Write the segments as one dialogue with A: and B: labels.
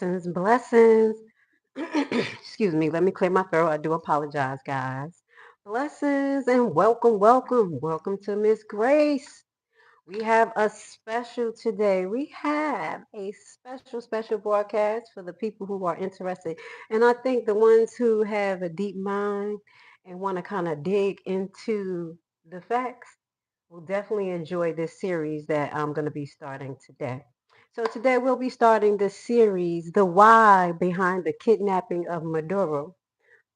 A: Blessings, blessings. Excuse me, let me clear my throat. I do apologize, guys. Blessings and welcome, welcome, welcome to Miss Grace. We have a special today. We have a special broadcast for the people who are interested. And I think the ones who have a deep mind and want to kind of dig into the facts will definitely enjoy this series that I'm going to be starting today. So today we'll be starting the series, The Why Behind the Kidnapping of Maduro,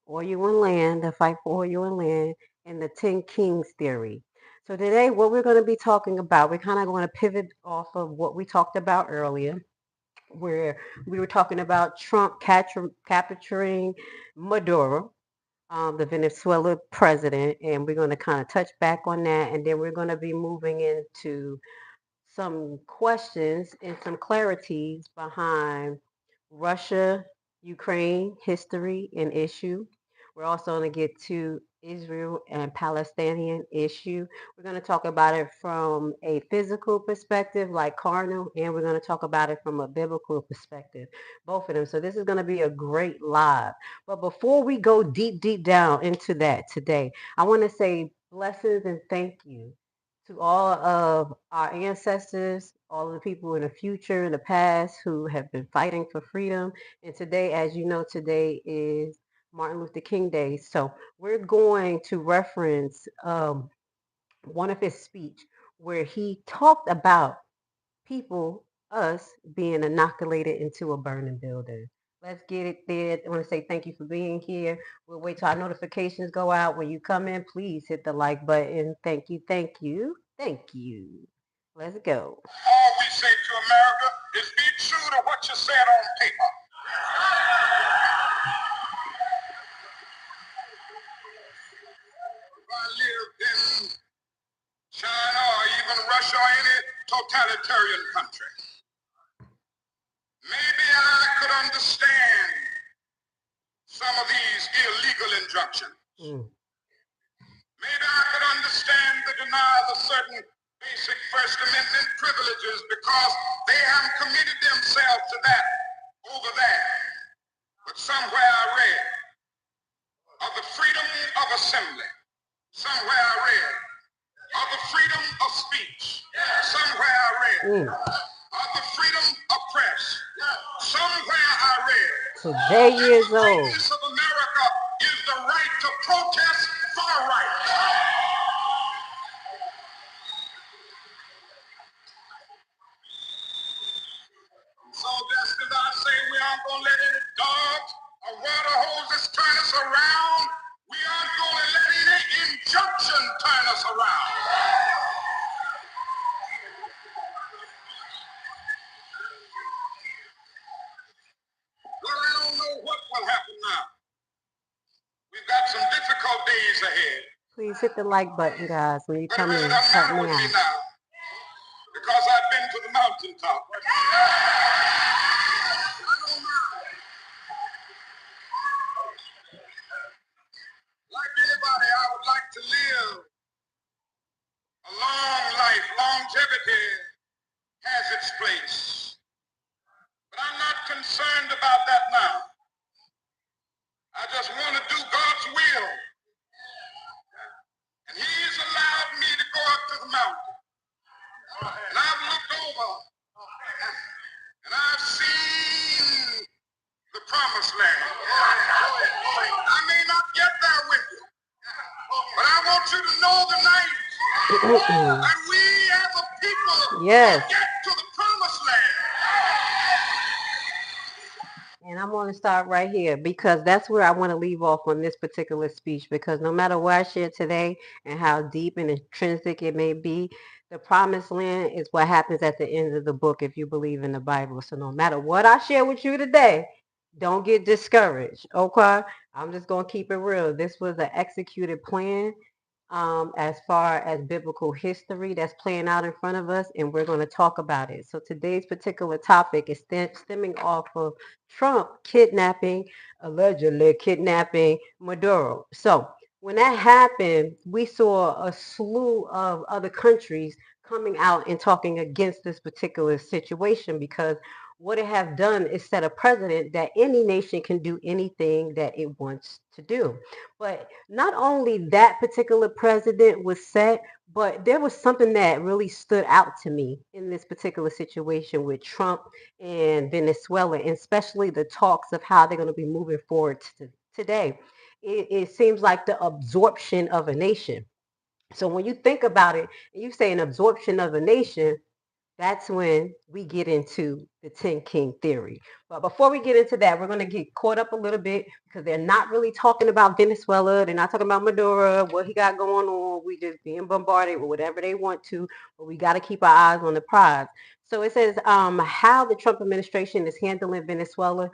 A: Oil and Land, the fight for oil and land, and the 10 Kings theory. So today what we're going to be talking about, we're kind of going to pivot off of what we talked about earlier, where we were talking about Trump capturing Maduro, the Venezuela president, and we're going to kind of touch back on that, and then we're going to be moving into some questions and some clarities behind Russia, Ukraine history and issue. We're also going to get to Israel and Palestinian issue. We're going to talk about it from a physical perspective, like carnal, and we're going to talk about it from a biblical perspective, both of them. So this is going to be a great live. But before we go deep down into that today, I want to say blessings and thank you to all of our ancestors, all of the people in the future, in the past who have been fighting for freedom. And today, as you know, today is Martin Luther King Day. So we're going to reference one of his speech where he talked about people, us, being inoculated into a burning building. Let's get it there. I want to say thank you for being here. We'll wait till our notifications go out. When you come in, please hit the like button. Thank you, thank you, thank you. Let's go.
B: All we say to America is be true to what you said on paper. If I lived in China or even Russia or any totalitarian country, maybe I could understand some of these illegal injunctions. Maybe I could understand the denial of certain basic First Amendment privileges because they haven't committed themselves to that over there. But somewhere I read of the freedom of assembly. Somewhere I read of the freedom of speech. Somewhere I read of the freedom of press. Somewhere I read
A: Today years
B: the
A: old.
B: greatness of America is the right to protest far right. So just as I say we aren't going to let any dogs or water hoses turn us around, we aren't going to let any injunction turn us around. Well, I don't know what will happen now. We've got some difficult days ahead.
A: Please hit the like button, guys, when you
B: But
A: come
B: it
A: in.
B: really doesn't
A: Help
B: matter
A: me
B: with me
A: out.
B: now because I've been to the mountaintop. I don't know. Like anybody, I would like to live a long life. Longevity has its place. But I'm not concerned about that now. I just want to do God's will. And He's allowed me to go up to the mountain. And I've looked over and I've seen the promised land. I may not get there with you, but I want you to know tonight that we as a people
A: Yes.
B: get to the promised land.
A: And I'm going to start right here because that's where I want to leave off on this particular speech, because no matter what I share today and how deep and intrinsic it may be, the promised land is what happens at the end of the book if you believe in the Bible. So no matter what I share with you today, don't get discouraged. Okay? I'm just going to keep it real. This was an executed plan as far as biblical history that's playing out in front of us, and we're going to talk about it. So today's particular topic is stemming off of Trump allegedly kidnapping Maduro. So when that happened, we saw a slew of other countries coming out and talking against this particular situation because what it have done is set a precedent that any nation can do anything that it wants to do. But not only that particular president was set, but there was something that really stood out to me in this particular situation with Trump and Venezuela, and especially the talks of how they're going to be moving forward today. It seems like the absorption of a nation. So when you think about it, and you say an absorption of a nation, that's when we get into the 10 King theory. But before we get into that, we're going to get caught up a little bit because they're not really talking about Venezuela. They're not talking about Maduro, what he got going on. We just being bombarded with whatever they want to, but we got to keep our eyes on the prize. So it says how the Trump administration is handling Venezuela.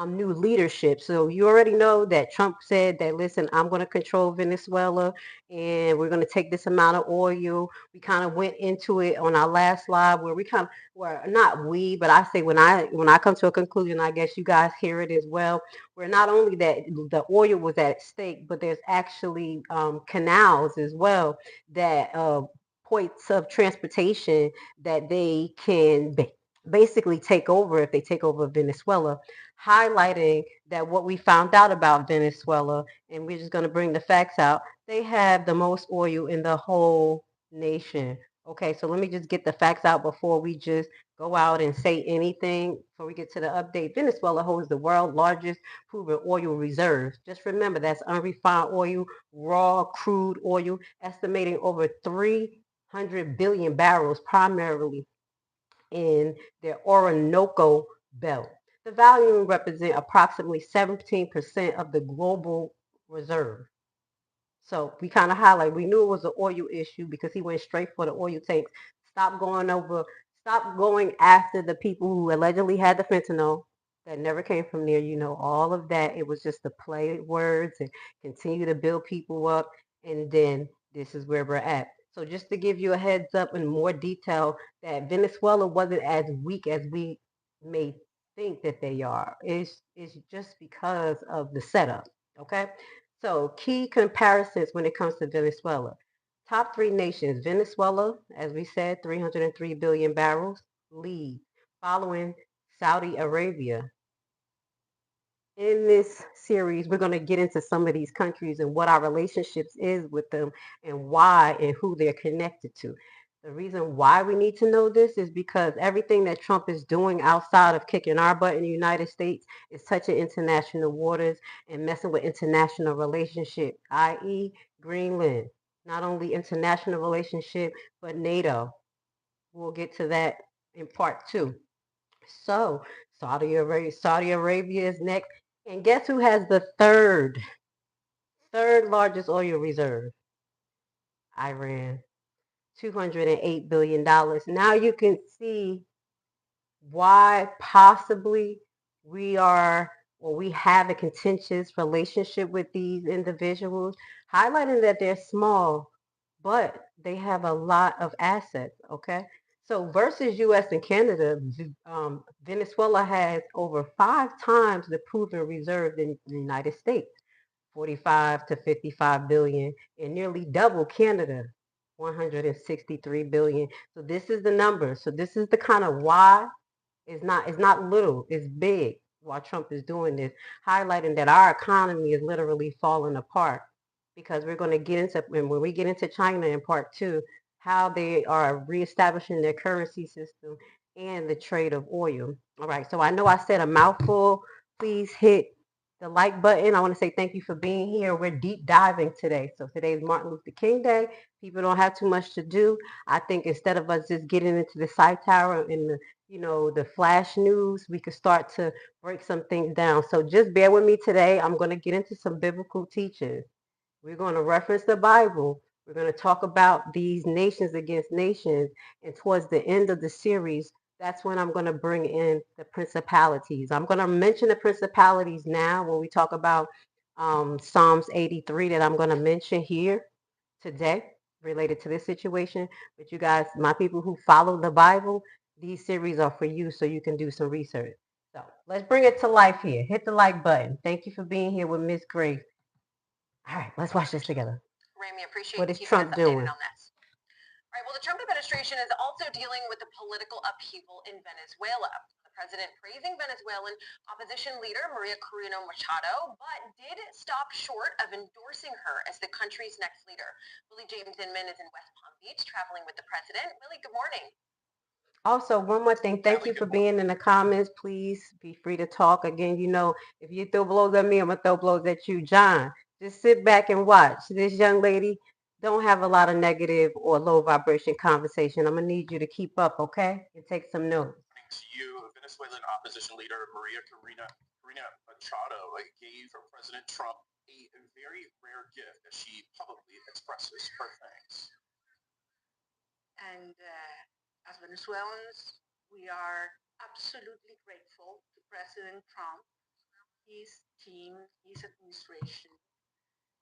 A: New leadership. So you already know that Trump said that, listen, I'm going to control Venezuela and we're going to take this amount of oil. We kind of went into it on our last slide where we kind of, where not we, but I say when I come to a conclusion, I guess you guys hear it as well, where not only that the oil was at stake, but there's actually canals as well that points of transportation that they can basically take over if they take over Venezuela, highlighting that what we found out about Venezuela, and we're just going to bring the facts out, they have the most oil in the whole nation. Okay, so let me just get the facts out before we just go out and say anything. Before we get to the update, Venezuela holds the world's largest proven oil reserves. Just remember, that's unrefined oil, raw crude oil, estimating over 300 billion barrels, primarily in their Orinoco belt. The volume represents approximately 17% of the global reserve. So we kind of highlight, we knew it was an oil issue because he went straight for the oil tanks. Stop going over, stop going after the people who allegedly had the fentanyl that never came from there. You know, all of that. It was just to play words and continue to build people up. And then this is where we're at. So just to give you a heads up in more detail, that Venezuela wasn't as weak as we may think that they are. It's just because of the setup. Okay. So, key comparisons when it comes to Venezuela. Top three nations: Venezuela, as we said, 303 billion barrels, lead, following Saudi Arabia. In this series, we're going to get into some of these countries and what our relationships is with them and why and who they're connected to. The reason why we need to know this is because everything that Trump is doing outside of kicking our butt in the United States is touching international waters and messing with international relationship, i.e. Greenland. Not only international relationship, but NATO. We'll get to that in part two. So Saudi Arabia is next. And guess who has the third largest oil reserve? Iran. $208 billion. Now you can see why possibly we are or we have a contentious relationship with these individuals, highlighting that they're small, but they have a lot of assets, okay? So versus US and Canada, Venezuela has over 5 times the proven reserve in the United States, 45 to 55 billion, and nearly double Canada, 163 billion. So this is the number. So this is the kind of why it's not little, it's big while Trump is doing this, highlighting that our economy is literally falling apart because we're going to get into, and when we get into China in part two, how they are reestablishing their currency system and the trade of oil. All right, so I know I said a mouthful. Please hit the like button. I want to say thank you for being here. We're deep diving today. So today is Martin Luther King Day. People don't have too much to do. I think instead of us just getting into the side tower and the flash news, we could start to break some things down. So just bear with me today. I'm going to get into some biblical teachings. We're going to reference the Bible. We're going to talk about these nations against nations. And towards the end of the series, that's when I'm going to bring in the principalities. I'm going to mention the principalities now when we talk about Psalms 83 that I'm going to mention here today related to this situation. But you guys, my people who follow the Bible, these series are for you so you can do some research. So let's bring it to life here. Hit the like button. Thank you for being here with Miss Grace. All right, let's watch this together.
B: Rami, appreciate
A: what
B: you
A: is
B: keeping
A: Trump
B: us updated
A: doing?
B: on this. All right, well, the Trump administration is also dealing with the political upheaval in Venezuela. The
A: president praising Venezuelan opposition leader Maria Corina Machado, but did stop short of endorsing her as the country's next leader. Willie James Inman is in West Palm Beach traveling with the president. Willie, good morning. Also, one more thing. Thank you for being in the comments. Please be free to talk. Again, if you throw blows at me, I'm going to throw blows at you. John, just sit back and watch. This young lady don't have a lot of negative or low vibration conversation. I'm going to need you to keep up, okay? And take some notes.
B: To you, Venezuelan opposition leader Maria Corina Machado gave President Trump a very rare gift as she publicly expresses her thanks.
C: And as Venezuelans, we are absolutely grateful to President Trump, his team, his administration,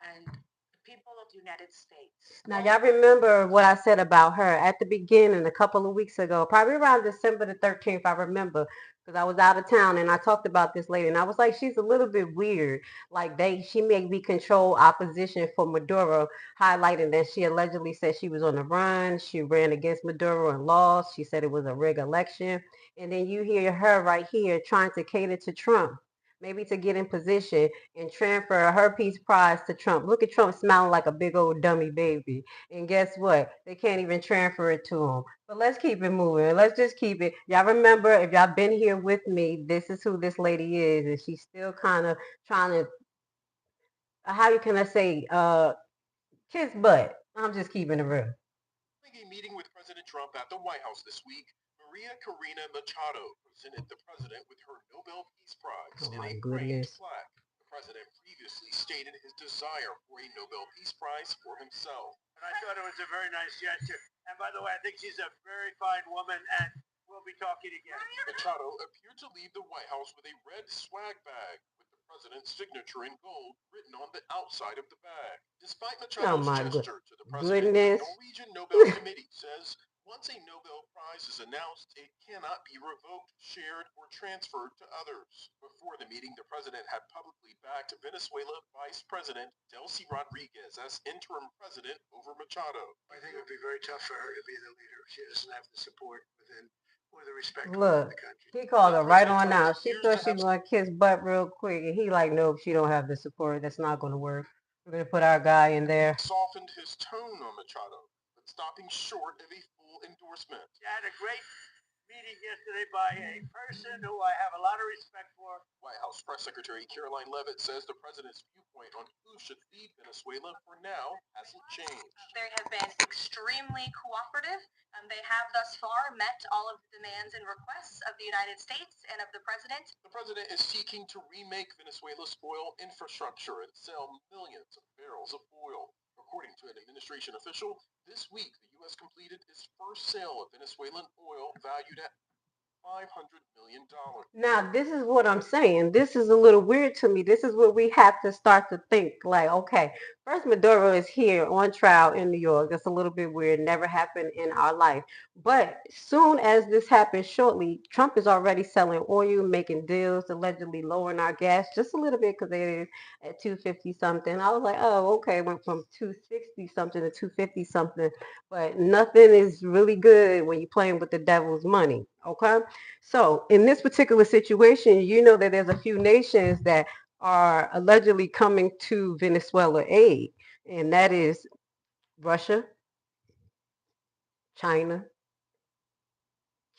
C: and the people of the United States.
A: Now, y'all remember what I said about her at the beginning a couple of weeks ago, probably around December the 13th, I remember, because I was out of town and I talked about this lady and I was like, she's a little bit weird. Like she may be control opposition for Maduro, highlighting that she allegedly said she was on the run. She ran against Maduro and lost. She said it was a rigged election. And then you hear her right here trying to cater to Trump, maybe to get in position and transfer her peace prize to Trump. Look at Trump smiling like a big old dummy baby. And guess what? They can't even transfer it to him. But let's keep it moving. Let's just keep it. Y'all remember, if y'all been here with me, this is who this lady is. And she's still kind of trying to, how can I say, kiss butt. I'm just keeping it real.
B: A meeting with President Trump at the White House this week, Maria Corina Machado presented the president with her Nobel Peace Prize in a framed plaque. The president previously stated his desire for a Nobel Peace Prize for himself.
D: And I thought it was a very nice gesture. And by the way, I think she's a very fine woman, and we'll be talking again.
B: Machado appeared to leave the White House with a red swag bag with the president's signature in gold written on the outside of the bag. Despite Machado's gesture to the president, the Norwegian Nobel Committee says once a Nobel Prize is announced, it cannot be revoked, shared, or transferred to others. Before the meeting, the president had publicly backed Venezuela Vice President Delcy Rodriguez as interim president over Machado.
D: I think it would be very tough for her to be the leader. She doesn't have the support within or the respect
A: Look,
D: within the country.
A: He called her right on out. She thought she was going to kiss butt real quick. And he like, nope, she don't have the support. That's not going to work. We're going to put our guy in there.
B: Softened his tone on Machado, but stopping short of a full endorsement.
D: She had a great meeting yesterday by a person who I have a lot of respect for.
B: White House Press Secretary Caroline Leavitt says the president's viewpoint on who should lead Venezuela for now hasn't changed.
C: They have been extremely cooperative. They have thus far met all of the demands and requests of the United States and of the president.
B: The president is seeking to remake Venezuela's oil infrastructure and sell millions of barrels of oil. According to an administration official, this week the U.S. completed its first sale of Venezuelan oil valued at $500 million.
A: Now, this is what I'm saying. This is a little weird to me. This is what we have to start to think. Like, okay, first Maduro is here on trial in New York. That's a little bit weird. Never happened in our life. But soon as this happens shortly, Trump is already selling oil, making deals, allegedly lowering our gas just a little bit because it is at 250 something. I was like, oh, okay, went from 260 something to 250 something. But nothing is really good when you're playing with the devil's money. Okay. So in this particular situation, you know that there's a few nations that are allegedly coming to Venezuela aid, and that is Russia, China.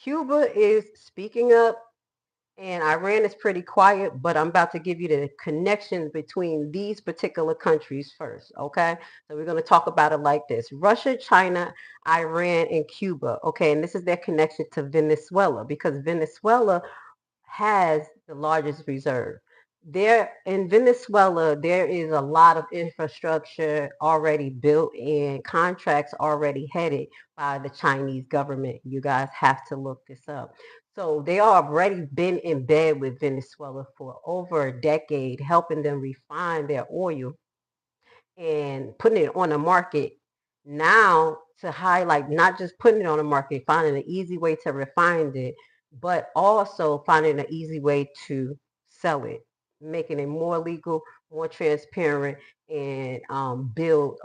A: Cuba is speaking up, and Iran is pretty quiet, but I'm about to give you the connection between these particular countries first, okay? So we're going to talk about it like this. Russia, China, Iran, and Cuba, okay? And this is their connection to Venezuela, because Venezuela has the largest reserve. There in Venezuela, there is a lot of infrastructure already built and contracts already headed by the Chinese government. You guys have to look this up. So they already been in bed with Venezuela for over a decade, helping them refine their oil and putting it on the market. Now to highlight not just putting it on the market, finding an easy way to refine it, but also finding an easy way to sell it, making it more legal, more transparent, and build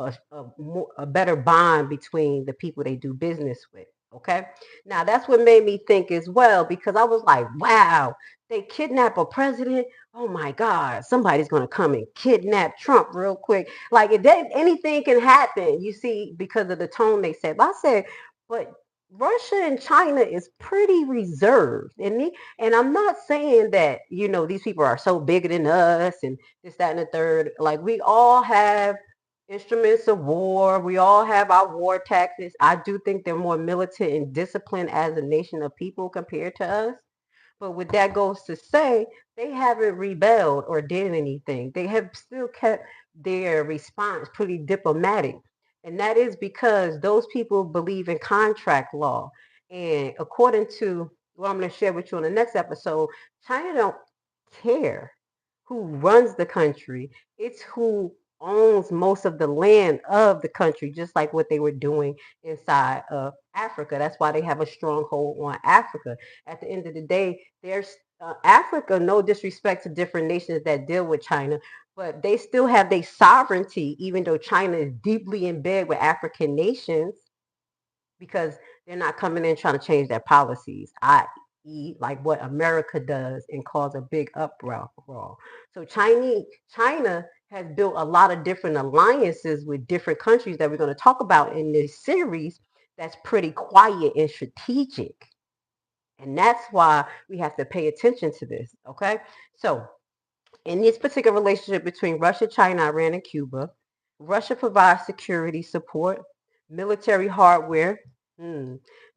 A: a better bond between the people they do business with. Okay. Now that's what made me think as well, because I was like, wow, they kidnap a president. Oh my God, somebody's going to come and kidnap Trump real quick. Like anything can happen, you see, because of the tone they said. But I said, but Russia and China is pretty reserved. And I'm not saying that, these people are so bigger than us and this, that, and the third. Like we all have instruments of war. We all have our war tactics. I do think they're more militant and disciplined as a nation of people compared to us. But what that goes to say, they haven't rebelled or did anything. They have still kept their response pretty diplomatic. And that is because those people believe in contract law. And according to what I'm going to share with you on the next episode, China don't care who runs the country. It's who owns most of the land of the country, just like what they were doing inside of Africa. That's why they have a stronghold on Africa. At the end of the day, there's Africa, no disrespect to different nations that deal with China, but they still have their sovereignty, even though China is deeply in bed with African nations, because they're not coming in trying to change their policies, i.e., like what America does and cause a big uproar. So China has built a lot of different alliances with different countries that we're going to talk about in this series. That's pretty quiet and strategic. And that's why we have to pay attention to this. Okay. So in this particular relationship between Russia, China, Iran, and Cuba, Russia provides security support, military hardware,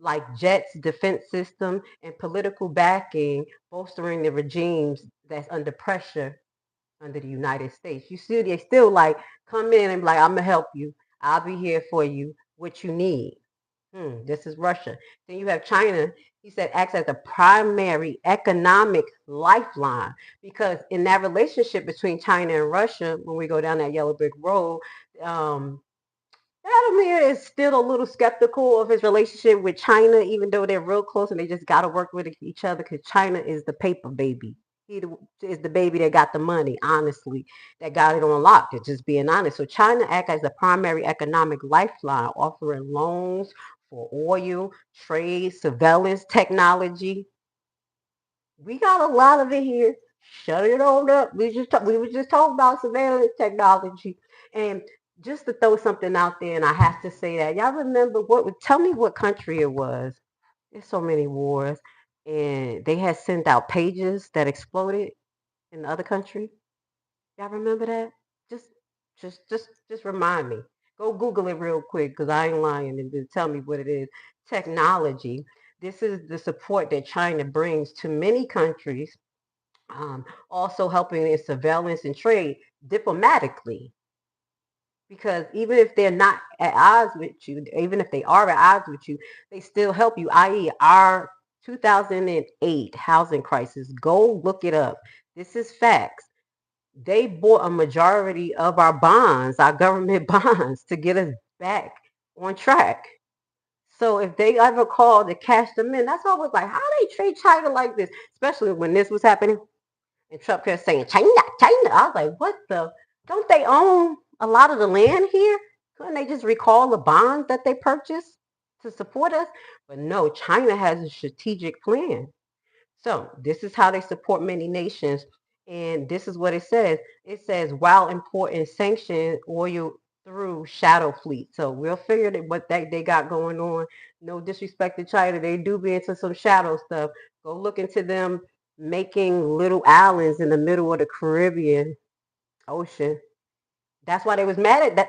A: like jets, defense system, and political backing, bolstering the regimes that's under pressure under the United States. You see, they still like come in and be like, I'm gonna help you. I'll be here for you. What you need. This is Russia. Then you have China. He said acts as a primary economic lifeline, because in that relationship between China and Russia, when we go down that yellow brick road, Vladimir is still a little skeptical of his relationship with China, even though they're real close and they just got to work with each other, because China is the paper baby. He is the baby that got the money, honestly, that got it on lock, just being honest. So China acts as a primary economic lifeline, offering loans for oil, trade, surveillance, technology. We got a lot of it here. Shut it on up. We were just talking about surveillance technology. And just to throw something out there, and I have to say that y'all remember tell me what country it was. There's so many wars, and they had sent out pages that exploded in the other country. Y'all remember that? Just just remind me. Go Google it real quick, because I ain't lying, and just tell me what it is. Technology. This is the support that China brings to many countries, also helping in surveillance and trade diplomatically. Because even if they're not at odds with you, even if they are at odds with you, they still help you, i.e., our 2008 housing crisis. Go look it up. This is facts. They bought a majority of our bonds, our government bonds, to get us back on track. So if they ever call to cash them in, that's always like, how they treat China like this, especially when this was happening. And Trump kept saying, China, China. I was like, what the? Don't they own a lot of the land here? Couldn't they just recall the bonds that they purchased to support us? But no, China has a strategic plan. So this is how they support many nations. And this is what it says. It says, while important sanctions oil through shadow fleet. So we'll figure that what they got going on. No disrespect to China. They do be into some shadow stuff. Go look into them making little islands in the middle of the Caribbean Ocean. That's why they was mad at that.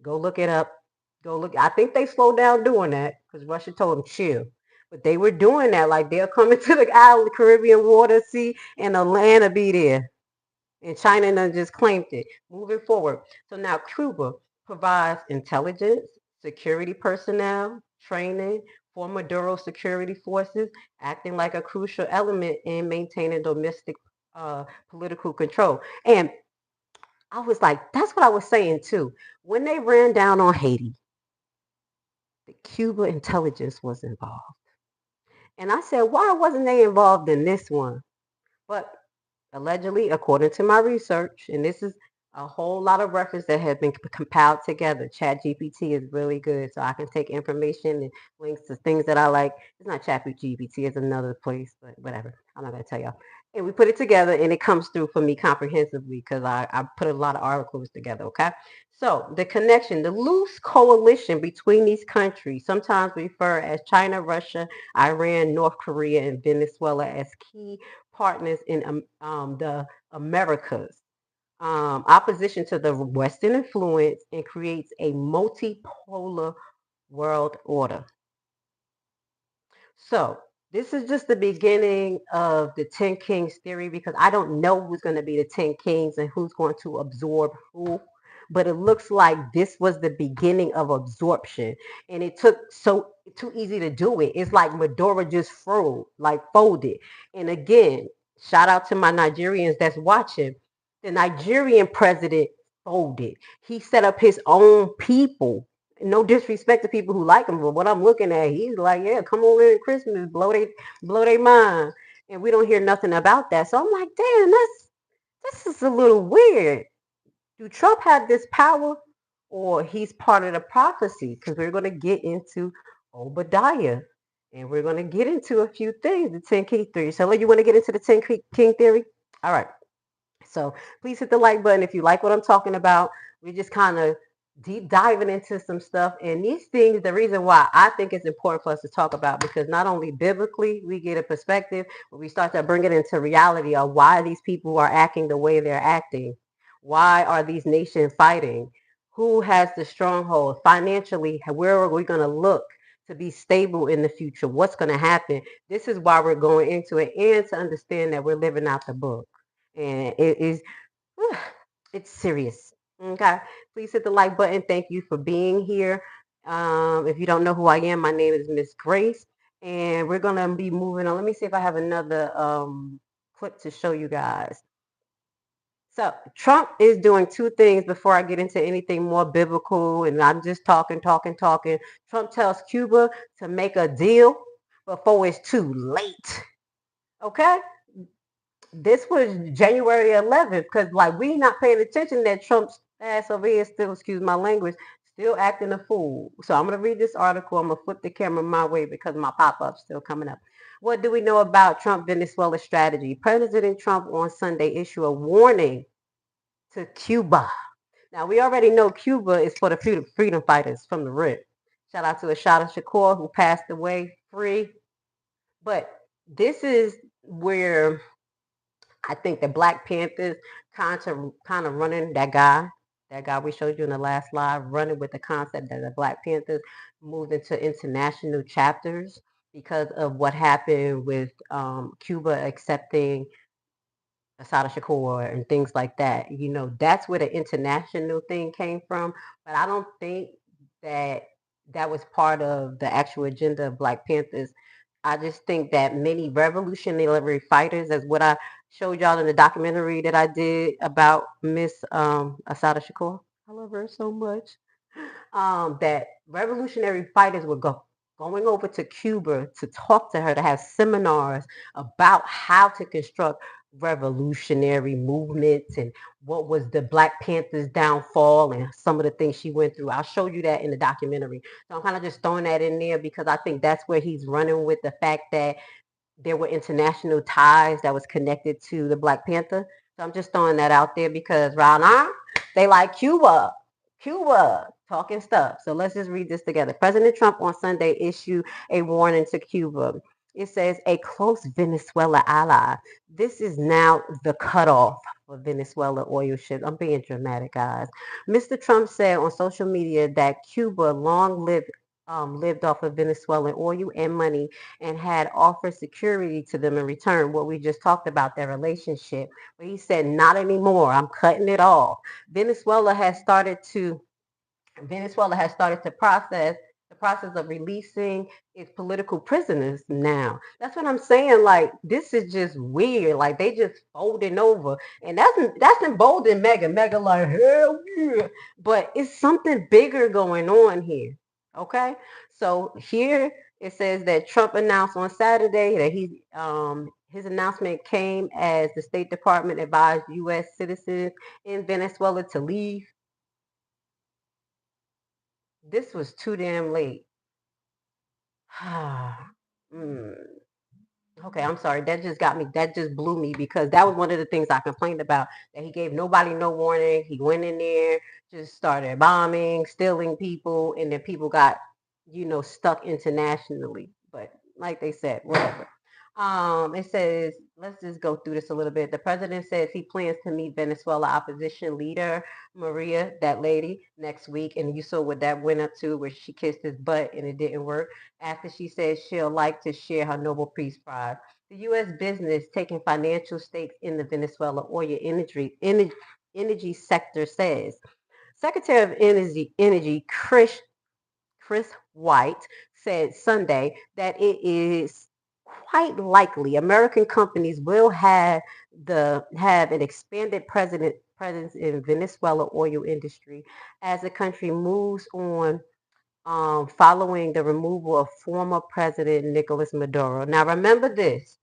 A: Go look it up. Go look. I think they slowed down doing that because Russia told them chill. But they were doing that. Like they'll come into the island, Caribbean water, sea, and the land will be there. And China done just claimed it. Moving forward. So now Cuba provides intelligence, security personnel, training for Maduro security forces, acting like a crucial element in maintaining domestic political control. And I was like, that's what I was saying too. When they ran down on Haiti, the Cuba intelligence was involved. And I said, why wasn't they involved in this one? But allegedly, according to my research, and this is a whole lot of reference that has been compiled together. Chat GPT is really good, so I can take information and links to things that I like. It's not Chat GPT, it's another place, but whatever. I'm not gonna tell y'all. And we put it together, and it comes through for me comprehensively because I put a lot of articles together. Okay, so the connection, the loose coalition between these countries, sometimes referred as China, Russia, Iran, North Korea, and Venezuela as key partners in the Americas, opposition to the Western influence, and creates a multipolar world order. So this is just the beginning of the 10 Kings theory because I don't know who's going to be the 10 Kings and who's going to absorb who. But it looks like this was the beginning of absorption. And it took so too easy to do it. It's like Maduro just folded. And again, shout out to my Nigerians that's watching. The Nigerian president folded. He set up his own people. No disrespect to people who like him, but what I'm looking at, he's like, yeah, come over at Christmas, blow they mind, and we don't hear nothing about that. So I'm like, damn, this is a little weird. Do Trump have this power, or he's part of the prophecy? Because we're going to get into Obadiah, and we're going to get into a few things, the 10 King theory. So, you want to get into the 10 King theory? All right. So please hit the like button if you like what I'm talking about. We're just kind of deep diving into some stuff. And these things, the reason why I think it's important for us to talk about, because not only biblically we get a perspective, but we start to bring it into reality of why these people are acting the way they're acting. Why are these nations fighting? Who has the stronghold? Financially, where are we going to look to be stable in the future? What's going to happen? This is why we're going into it, and to understand that we're living out the book. And it is, it's serious. Okay, please hit the like button. Thank you for being here. If you don't know who I am, my name is Miss Grace, and we're gonna be moving on. Let me see if I have another clip to show you guys. So Trump is doing two things before I get into anything more biblical, and I'm just talking. Trump tells Cuba to make a deal before it's too late. Okay, this was January 11th, because like we not paying attention that Trump's ass over here still, excuse my language, still acting a fool. So I'm gonna read this article. I'm gonna flip the camera my way because my pop-up's still coming up. What do we know about Trump Venezuela strategy? President Trump on Sunday issued a warning to Cuba. Now we already know Cuba is for the freedom fighters from the rip. Shout out to Ashada Shakur who passed away free. But this is where I think the Black Panthers kind of running that guy we showed you in the last slide, running with the concept that the Black Panthers moved into international chapters because of what happened with Cuba accepting Asada Shakur and things like that. You know, that's where the international thing came from. But I don't think that that was part of the actual agenda of Black Panthers. I just think that many revolutionary fighters, as what I showed y'all in the documentary that I did about Miss Asada Shakur. I love her so much. That revolutionary fighters were going over to Cuba to talk to her, to have seminars about how to construct revolutionary movements and what was the Black Panthers downfall and some of the things she went through. I'll show you that in the documentary. So I'm kind of just throwing that in there because I think that's where he's running with the fact that there were international ties that was connected to the Black Panther. So I'm just throwing that out there because right now they like Cuba talking stuff. So let's just read this together. President Trump on Sunday issued a warning to Cuba. It says a close Venezuela ally. This is now the cutoff for Venezuela oil ships. I'm being dramatic, guys. Mr. Trump said on social media that Cuba lived off of Venezuelan oil and money and had offered security to them in return. What we just talked about, their relationship. But he said, not anymore. I'm cutting it off. Venezuela has started to process of releasing its political prisoners now. That's what I'm saying. Like, this is just weird. Like, they just folding over. And that's emboldened Mega. Mega like, hell yeah. But it's something bigger going on here. Okay? So here it says that Trump announced on Saturday that His announcement came as the State Department advised U.S. citizens in Venezuela to leave. This was too damn late. Okay, I'm sorry. That just got me. That just blew me because that was one of the things I complained about. That he gave nobody no warning. He went in there, just started bombing, stealing people, and then people got, stuck internationally. But like they said, whatever. It says, let's just go through this a little bit. The president says he plans to meet Venezuela opposition leader Maria, that lady, next week. And you saw what that went up to, where she kissed his butt and it didn't work after she said she'll like to share her Nobel Peace Prize. The U.S. business taking financial stakes in the Venezuela oil energy sector says. Secretary of Energy Chris White said Sunday that it is quite likely American companies will have an expanded presence in Venezuela oil industry as the country moves on following the removal of former President Nicolas Maduro. Now, remember this.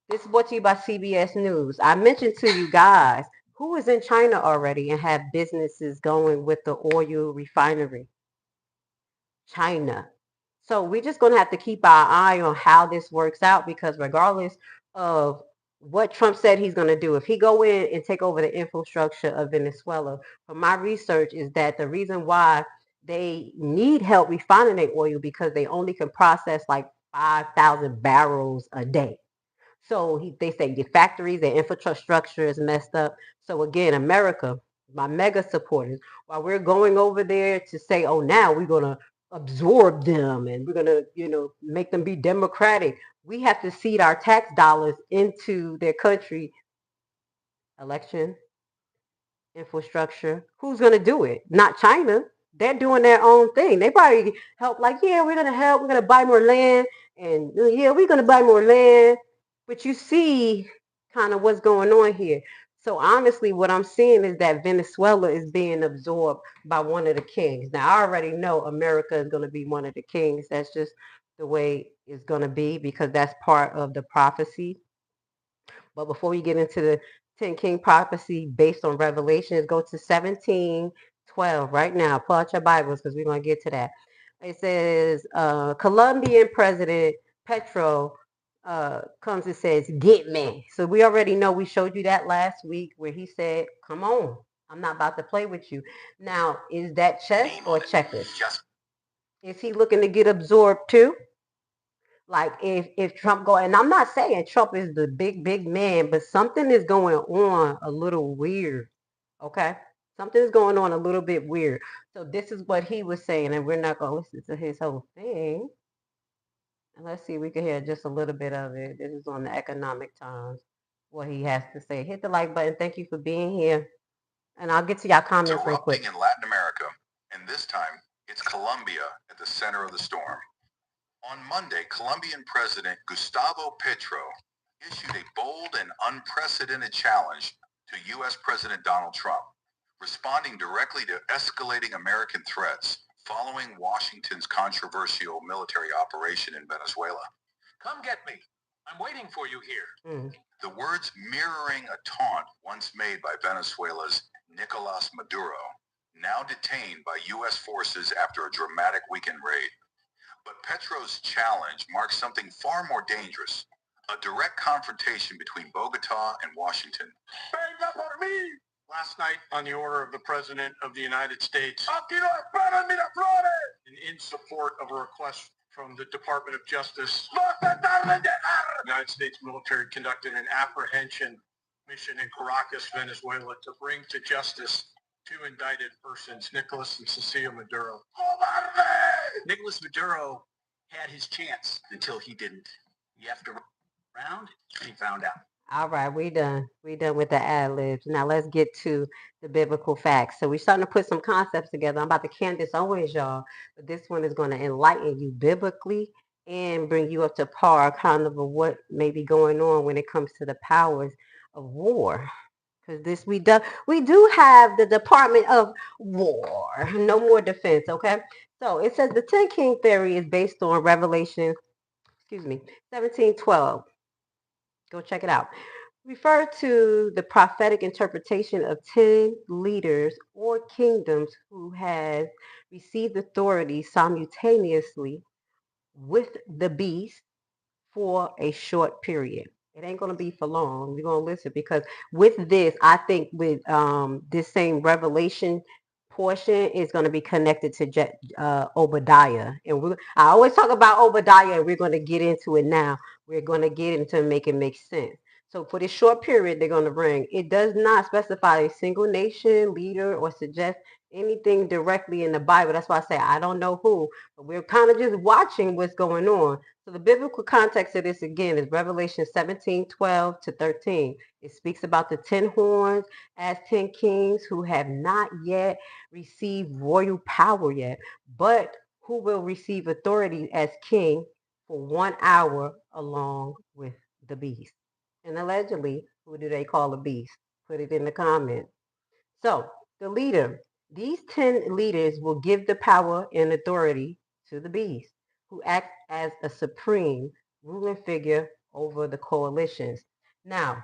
A: This is brought to you by CBS News. I mentioned to you guys who is in China already and have businesses going with the oil refinery. China. So we're just going to have to keep our eye on how this works out because regardless of what Trump said he's going to do, if he go in and take over the infrastructure of Venezuela, from my research is that the reason why they need help refining their oil because they only can process like 5,000 barrels a day. So they say the factories, the infrastructure is messed up. So again, America, my mega supporters, while we're going over there to say, oh, now we're going to absorb them and we're going to, make them be democratic, we have to seed our tax dollars into their country. Election, infrastructure. Who's going to do it? Not China. They're doing their own thing. They probably help like, yeah, we're going to help. We're going to buy more land. And yeah, we're going to buy more land. But you see kind of what's going on here. So honestly, what I'm seeing is that Venezuela is being absorbed by one of the kings. Now, I already know America is going to be one of the kings. That's just the way it's going to be because that's part of the prophecy. But before we get into the 10 King prophecy based on Revelations, go to 17:12 right now. Pull out your Bibles because we're going to get to that. It says, Colombian President Petro comes and says, get me. So we already know, we showed you that last week where he said, come on, I'm not about to play with you. Now, is that chess or checkers? Is he looking to get absorbed too? Like if Trump go, and I'm not saying Trump is the big man, but something is going on a little weird. Okay, something is going on a little bit weird. So this is what he was saying, and we're not gonna listen to his whole thing. And let's see, we can hear just a little bit of it. This is on the Economic Times. What he has to say. Hit the like button. Thank you for being here, and I'll get to y'all comments real quick.
B: In Latin America, and this time it's Colombia at the center of the storm. On Monday, Colombian President Gustavo Petro issued a bold and unprecedented challenge to U.S. President Donald Trump, responding directly to escalating American threats following Washington's controversial military operation in Venezuela. Come get me. I'm waiting for you here. The words mirroring a taunt once made by Venezuela's Nicolas Maduro, now detained by U.S. forces after a dramatic weekend raid. But Petro's challenge marks something far more dangerous, a direct confrontation between Bogota and Washington.
E: Last night, on the order of the President of the United States, and in support of a request from the Department of Justice, the United States military conducted an apprehension mission in Caracas, Venezuela, to bring to justice two indicted persons, Nicolas and Cecilia Maduro. Nicolas Maduro had his chance until he didn't. He effed around and he found out.
A: All right, we done. We done with the ad-libs. Now let's get to the biblical facts. So we're starting to put some concepts together. I'm about to Candace Owens, y'all. But this one is going to enlighten you biblically and bring you up to par kind of what may be going on when it comes to the powers of war. Because we do have the Department of War. No more defense, okay? So it says the 10 King theory is based on Revelation, 17:12. Go check it out. Refer to the prophetic interpretation of 10 leaders or kingdoms who have received authority simultaneously with the beast for a short period. It ain't going to be for long. We're going to listen because with this, I think with this same revelation portion is going to be connected to Obadiah. And I always talk about Obadiah, and we're going to get into it now. We're going to get into make it make sense. So for this short period, they're going to bring, it does not specify a single nation, leader, or suggest anything directly in the Bible. That's why I say I don't know who, but we're kind of just watching what's going on. So the biblical context of this again is Revelation 17:12-13. It speaks about the 10 horns as 10 kings who have not yet received royal power yet, but who will receive authority as king for 1 hour along with the beast. And allegedly, who do they call a beast? Put it in the comments. So the leader, these 10 leaders will give the power and authority to the beast, who act as a supreme ruling figure over the coalitions. Now,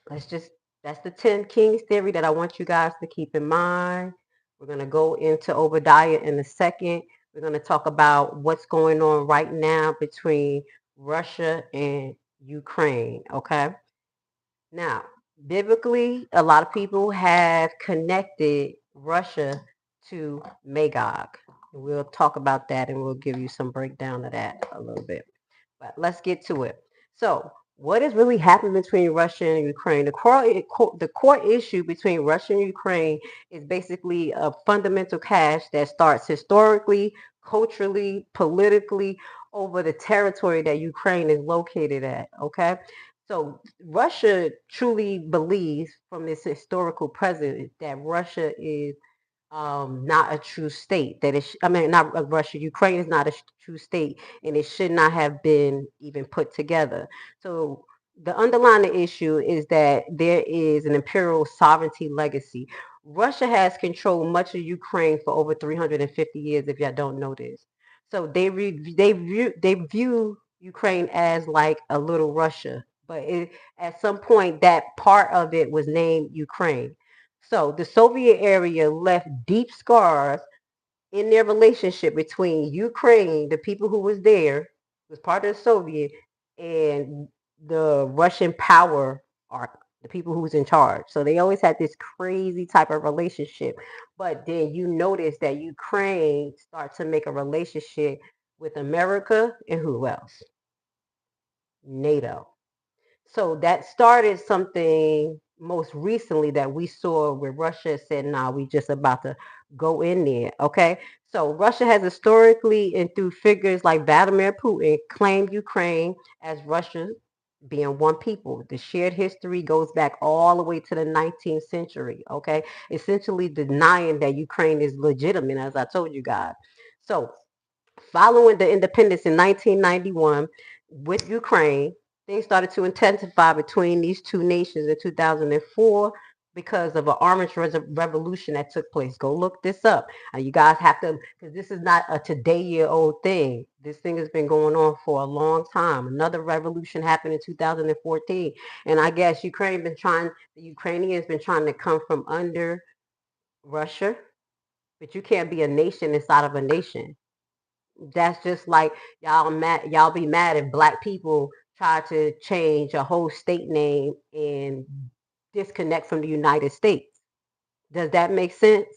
A: that's the 10 kings theory that I want you guys to keep in mind. We're going to go into Obadiah in a second. We're going to talk about what's going on right now between Russia and Ukraine, okay? Now, biblically, a lot of people have connected Russia to Magog. We'll talk about that and we'll give you some breakdown of that a little bit. But let's get to it. So, what is really happening between Russia and Ukraine? The core issue between Russia and Ukraine is basically a fundamental clash that starts historically, culturally, politically over the territory that Ukraine is located at. Okay. So Russia truly believes from its historical precedent that Russia is not a true state. That is, I mean, not Russia. Ukraine is not a true state, and it should not have been even put together. So the underlying issue is that there is an imperial sovereignty legacy. Russia has controlled much of Ukraine for over 350 years. If y'all don't know this, so they view Ukraine as like a little Russia, but at some point that part of it was named Ukraine. So the Soviet area left deep scars in their relationship between Ukraine, the people who was there, was part of the Soviet, and the Russian power arc, the people who was in charge. So they always had this crazy type of relationship. But then you notice that Ukraine starts to make a relationship with America and who else? NATO. So that started something most recently that we saw where Russia said, nah, we just about to go in there. Okay. So Russia has historically and through figures like Vladimir Putin claimed Ukraine as Russia being one people. The shared history goes back all the way to the 19th century. Okay. Essentially denying that Ukraine is legitimate, as I told you guys. So following the independence in 1991 with Ukraine, things started to intensify between these two nations in 2004 because of an armed revolution that took place. Go look this up. You guys have to, because this is not a today-year-old thing. This thing has been going on for a long time. Another revolution happened in 2014, and I guess the Ukrainians been trying to come from under Russia, but you can't be a nation inside of a nation. That's just like y'all be mad if black people try to change a whole state name and disconnect from the United States. Does that make sense?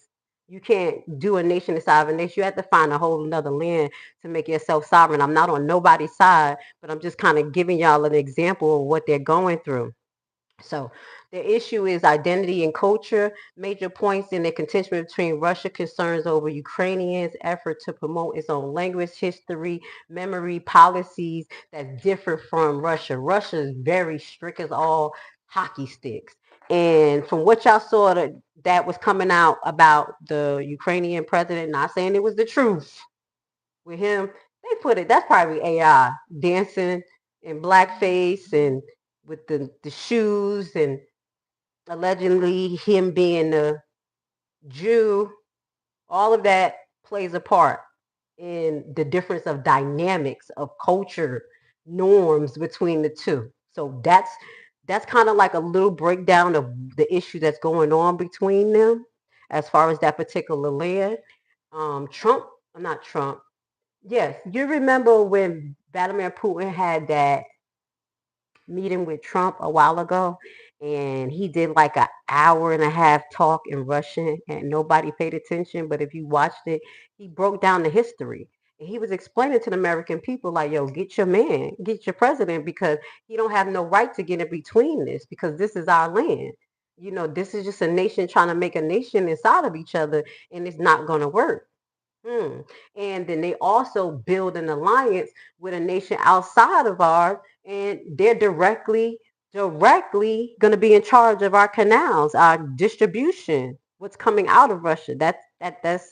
A: You can't do a nation inside of a nation. You have to find a whole another land to make yourself sovereign. I'm not on nobody's side, but I'm just kind of giving y'all an example of what they're going through. So the issue is identity and culture. Major points in the contention between Russia concerns over Ukrainians' effort to promote its own language, history, memory, policies that's different from Russia. Russia is very strict as all hockey sticks. And from what y'all saw that was coming out about the Ukrainian president, not saying it was the truth with him, they put it, that's probably AI dancing in blackface and with the shoes and allegedly him being a Jew, all of that plays a part in the difference of dynamics of culture norms between the two. So that's kind of like a little breakdown of the issue that's going on between them as far as that particular land. Trump, not Trump. Yes, you remember when Vladimir Putin had that meeting with Trump a while ago, and he did like an hour and a half talk in Russian, and nobody paid attention. But if you watched it, he broke down the history. And he was explaining to the American people, like, yo, get your man, get your president, because he don't have no right to get in between this, because this is our land. This is just a nation trying to make a nation inside of each other, and it's not going to work. And then they also build an alliance with a nation outside of ours, and they're directly going to be in charge of our canals, our distribution, what's coming out of Russia. That's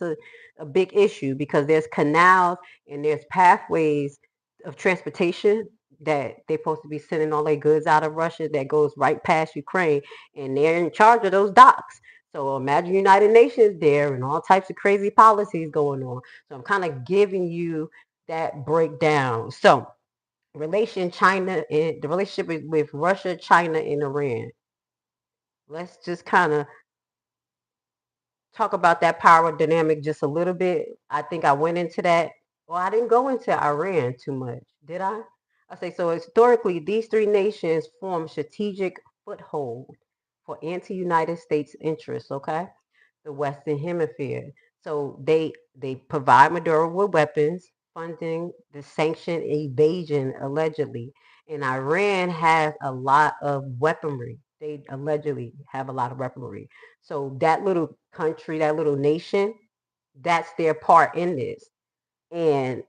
A: a big issue, because there's canals and there's pathways of transportation that they're supposed to be sending all their goods out of Russia that goes right past Ukraine, and they're in charge of those docks. So imagine United Nations there and all types of crazy policies going on. So I'm kind of giving you that breakdown. So China and the relationship with Russia, China, and Iran. Let's just kind of talk about that power dynamic just a little bit. I think I went into that. Well, I didn't go into Iran too much, did I? I say so. Historically, these three nations form strategic foothold for anti-United States interests. Okay, the Western Hemisphere. So they provide Maduro with weapons, funding the sanction evasion allegedly. And Iran has a lot of weaponry. They allegedly have a lot of weaponry. So that little country, that little nation, that's their part in this. And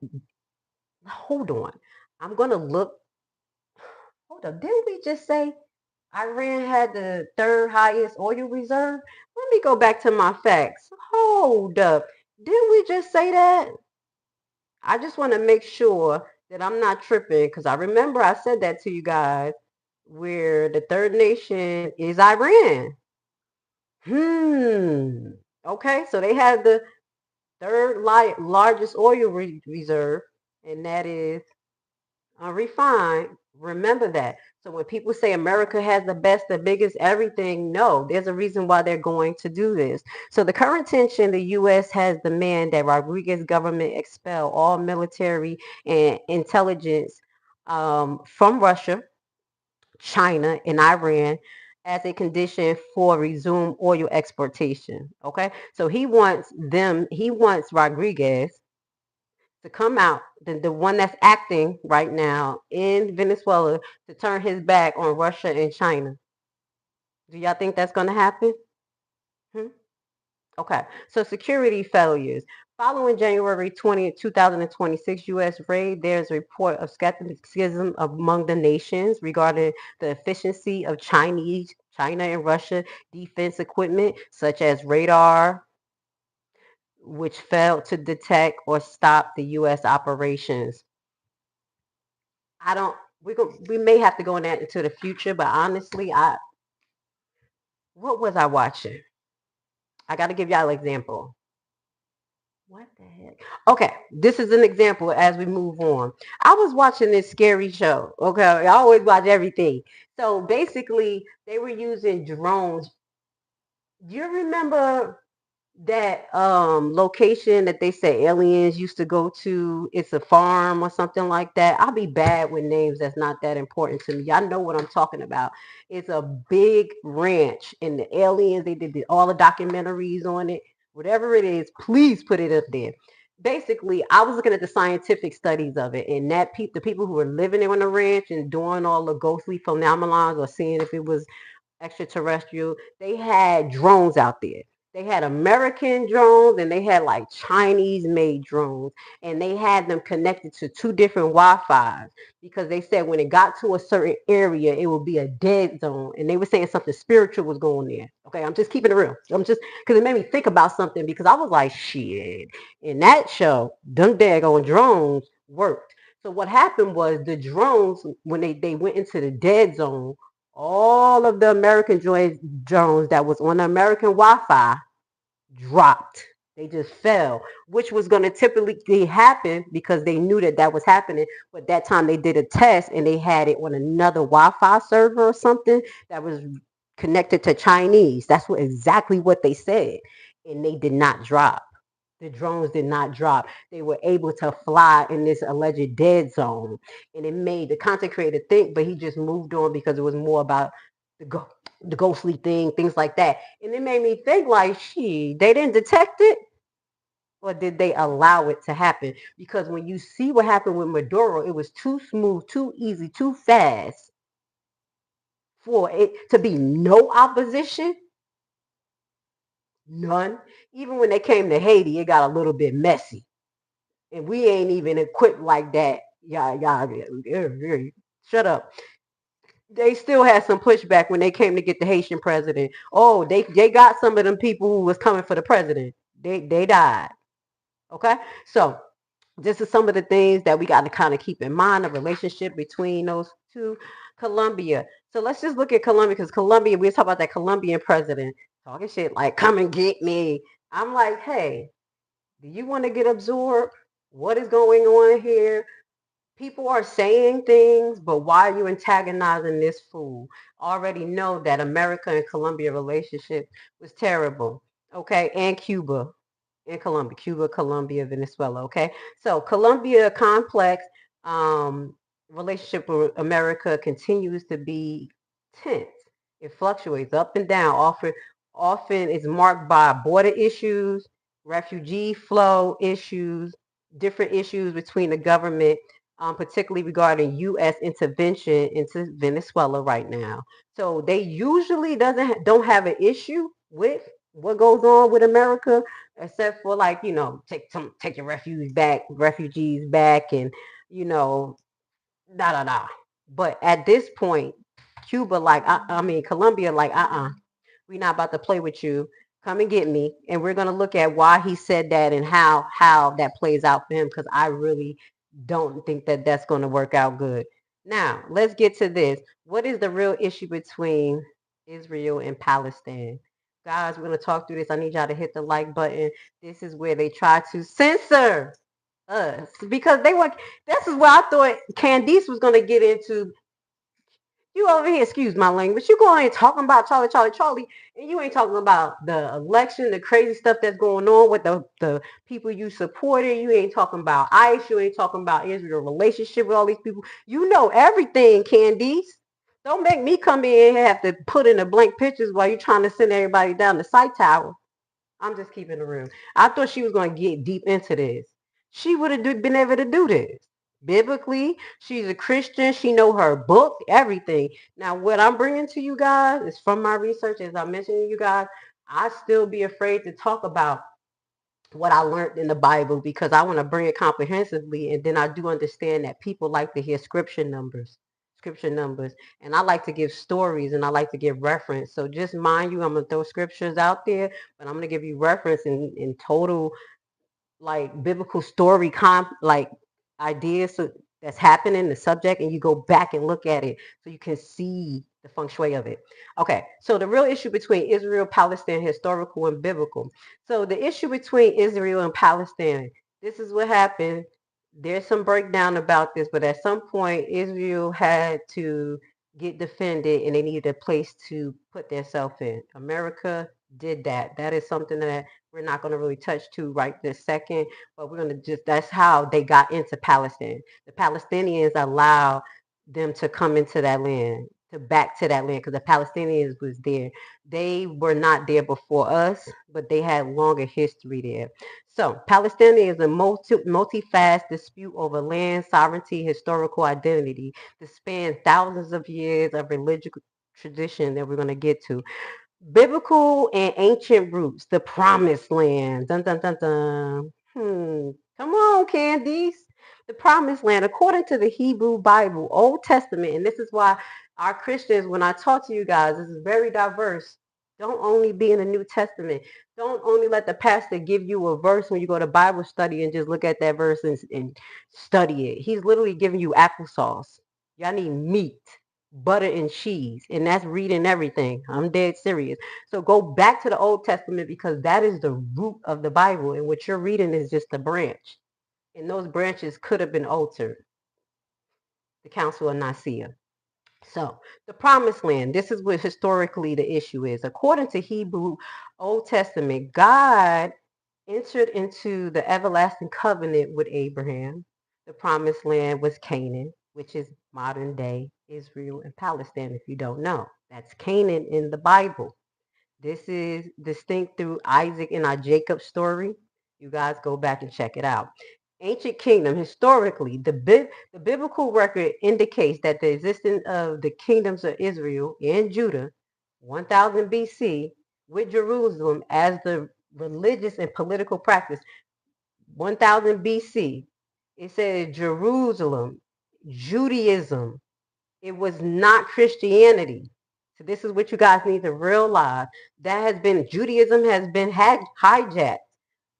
A: hold on, I'm gonna look. Hold up, didn't we just say Iran had the third highest oil reserve? Let me go back to my facts. Hold up. Didn't we just say that? I just want to make sure that I'm not tripping, because I remember I said that to you guys, where the third nation is Iran. Okay, so they have the third largest oil reserve, and that is refined. Remember that. So when people say America has the best, the biggest, everything, no, there's a reason why they're going to do this. So the current tension, the U.S. has demanded that Rodriguez government expel all military and intelligence from Russia, China, and Iran as a condition for resume oil exportation. Okay, so he wants Rodriguez to come out, the one that's acting right now in Venezuela, to turn his back on Russia and China. Do y'all think that's going to happen? Okay, so security failures. Following January 20th, 2026 U.S. raid, there's a report of skepticism among the nations regarding the efficiency of China and Russia defense equipment, such as radar, which failed to detect or stop the U.S. operations. I don't. We may have to go in that into the future, but honestly, what was I watching? I got to give y'all an example. What the heck? Okay, this is an example as we move on. I was watching this scary show. Okay, I always watch everything. So basically, they were using drones. Do you remember that location that they say aliens used to go to? It's a farm or something like that. I'll be bad with names that's not that important to me. Y'all know what I'm talking about. It's a big ranch, and the aliens, they did all the documentaries on it. Whatever it is, please put it up there. Basically, I was looking at the scientific studies of it, and the people who were living there on the ranch and doing all the ghostly phenomenons, or seeing if it was extraterrestrial, they had drones out there. They had American drones, and they had like Chinese made drones, and they had them connected to two different Wi-Fi's, because they said when it got to a certain area, it would be a dead zone, and they were saying something spiritual was going there. Okay, I'm just keeping it real. I'm just, because it made me think about something, because I was like, shit, in that show, them daggone drones worked. So what happened was, the drones, when they went into the dead zone, all of the American drones that was on the American Wi-Fi dropped. They just fell, which was going to typically happen because they knew that that was happening. But that time they did a test and they had it on another Wi-Fi server or something that was connected to Chinese. That's exactly what they said. And they did not drop. The drones did not drop. They were able to fly in this alleged dead zone. And it made the content creator think, but he just moved on because it was more about the ghostly thing, things like that. And it made me think like, they didn't detect it? Or did they allow it to happen? Because when you see what happened with Maduro, it was too smooth, too easy, too fast for it to be no opposition. None. Even when they came to Haiti, it got a little bit messy. And we ain't even equipped like that. Shut up. They still had some pushback when they came to get the Haitian president. Oh, they got some of them people who was coming for the president. They died. Okay? So this is some of the things that we got to kind of keep in mind, the relationship between those two. Colombia. So let's just look at Colombia, because Colombia, we talk about that Colombian president talking shit like, come and get me. I'm like, hey, do you want to get absorbed? What is going on here? People are saying things, but why are you antagonizing this fool? Already know that America and Colombia relationship was terrible. Okay, and Cuba and Colombia, Cuba, Colombia, Venezuela. Okay, so Colombia complex relationship with America continues to be tense. It fluctuates up and down. Often is marked by border issues, refugee flow issues, different issues between the government, particularly regarding U.S. intervention into Venezuela right now. So they usually don't have an issue with what goes on with America, except for like, take your refugees back, and da da da. But at this point, Cuba, like I mean Colombia, like we're not about to play with you. Come and get me, and we're gonna look at why he said that and how that plays out for him. Because I really don't think that that's going to work out good. Now let's get to this. What is the real issue between Israel and Palestine? Guys, we're gonna talk through this. I need y'all to hit the like button. This is where they try to censor us because they want. This is where I thought Candice was gonna get into. You over here, excuse my language. You going and talking about Charlie, and you ain't talking about the election, the crazy stuff that's going on with the people you supported. You ain't talking about ICE. You ain't talking about Israel relationship with all these people. You know everything, Candice. Don't make me come in and have to put in the blank pictures while you're trying to send everybody down the site tower. I'm just keeping the room. I thought she was going to get deep into this. She would have been able to do this. Biblically, she's a Christian. She know her book, everything. Now, what I'm bringing to you guys is from my research. As I mentioned to you guys, I still be afraid to talk about what I learned in the Bible because I want to bring it comprehensively. And then I do understand that people like to hear scripture numbers. And I like to give stories and I like to give reference. So just mind you, I'm going to throw scriptures out there, but I'm going to give you reference in total like biblical story like ideas that's happening, the subject, and you go back and look at it so you can see the feng shui of it. Okay, so the real issue between Israel, Palestine, historical and biblical. So the issue between Israel and Palestine, this is what happened. There's some breakdown about this, but at some point Israel had to get defended and they needed a place to put themselves in. America did that. That is something that we're not going to really touch to right this second, but we're going to that's how they got into Palestine. The Palestinians allowed them to come into that land, back to that land, because the Palestinians was there. They were not there before us, but they had longer history there. So Palestine is a multi-fast dispute over land, sovereignty, historical identity that spans thousands of years of religious tradition that we're going to get to. Biblical and ancient roots, the promised land. Dun, dun, dun, dun. Come on, Candice. The promised land, according to the Hebrew Bible, Old Testament, and this is why our Christians, when I talk to you guys, this is very diverse. Don't only be in the New Testament. Don't only let the pastor give you a verse when you go to Bible study and just look at that verse and study it. He's literally giving you applesauce. Y'all need meat. butter and cheese, and that's reading everything. I'm dead serious. So go back to the Old Testament because that is the root of the Bible, and what you're reading is just a branch, and those branches could have been altered. The Council of Nicaea. So the promised land, this is what historically the issue is. According to Hebrew Old Testament, God entered into the everlasting covenant with Abraham. The promised land was Canaan, which is modern day Israel and Palestine, if you don't know. That's Canaan in the Bible. This is distinct through Isaac and our Jacob story. You guys go back and check it out. Ancient kingdom, historically, the biblical record indicates that the existence of the kingdoms of Israel and Judah, 1000 BC, with Jerusalem as the religious and political practice, 1000 BC. It said Jerusalem, Judaism. It was not Christianity. So this is what you guys need to realize. That has been, Judaism has been hijacked.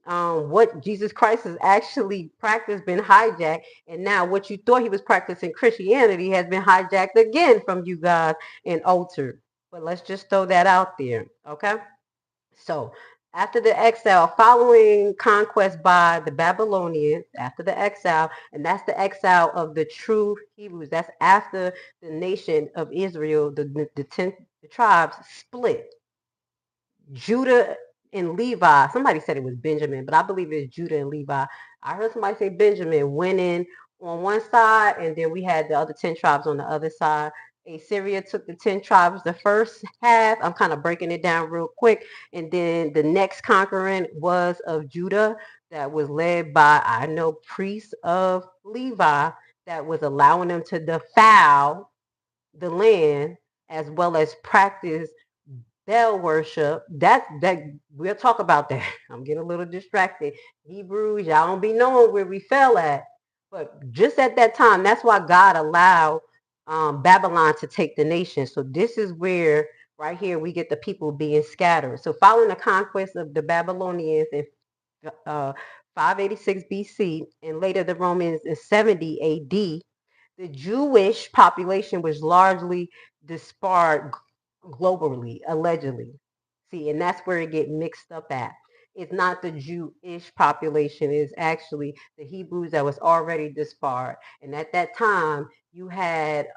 A: What Jesus Christ has actually practiced been hijacked. And now what you thought he was practicing Christianity has been hijacked again from you guys and altered. But let's just throw that out there. Okay. So after the exile, following conquest by the Babylonians, after the exile, and that's the exile of the true Hebrews, that's after the nation of Israel, the 10 tribes split. Judah and Levi, somebody said it was Benjamin, but I believe it's Judah and Levi. I heard somebody say Benjamin went in on one side, and then we had the other 10 tribes on the other side. Assyria took the 10 tribes the first half. I'm kind of breaking it down real quick. And then the next conquering was of Judah that was led by, I know, priests of Levi that was allowing them to defile the land as well as practice Baal worship. That we'll talk about that. I'm getting a little distracted. Hebrews, y'all don't be knowing where we fell at. But just at that time, that's why God allowed Babylon to take the nation. So this is where right here we get the people being scattered. So following the conquest of the Babylonians in 586 BC and later the Romans in 70 AD, the Jewish population was largely disparate globally, allegedly. See, and that's where it get mixed up at. It's not the Jewish population, it's actually the Hebrews that was already disparate. And at that time, you had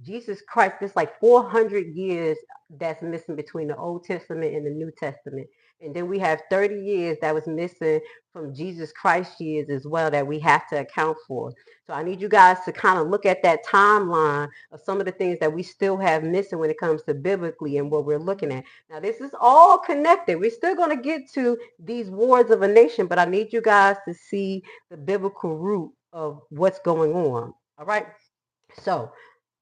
A: Jesus Christ, there's like 400 years that's missing between the Old Testament and the New Testament. And then we have 30 years that was missing from Jesus Christ years as well that we have to account for. So I need you guys to kind of look at that timeline of some of the things that we still have missing when it comes to biblically and what we're looking at. Now, this is all connected. We're still going to get to these wars of a nation, but I need you guys to see the biblical root of what's going on. All right. So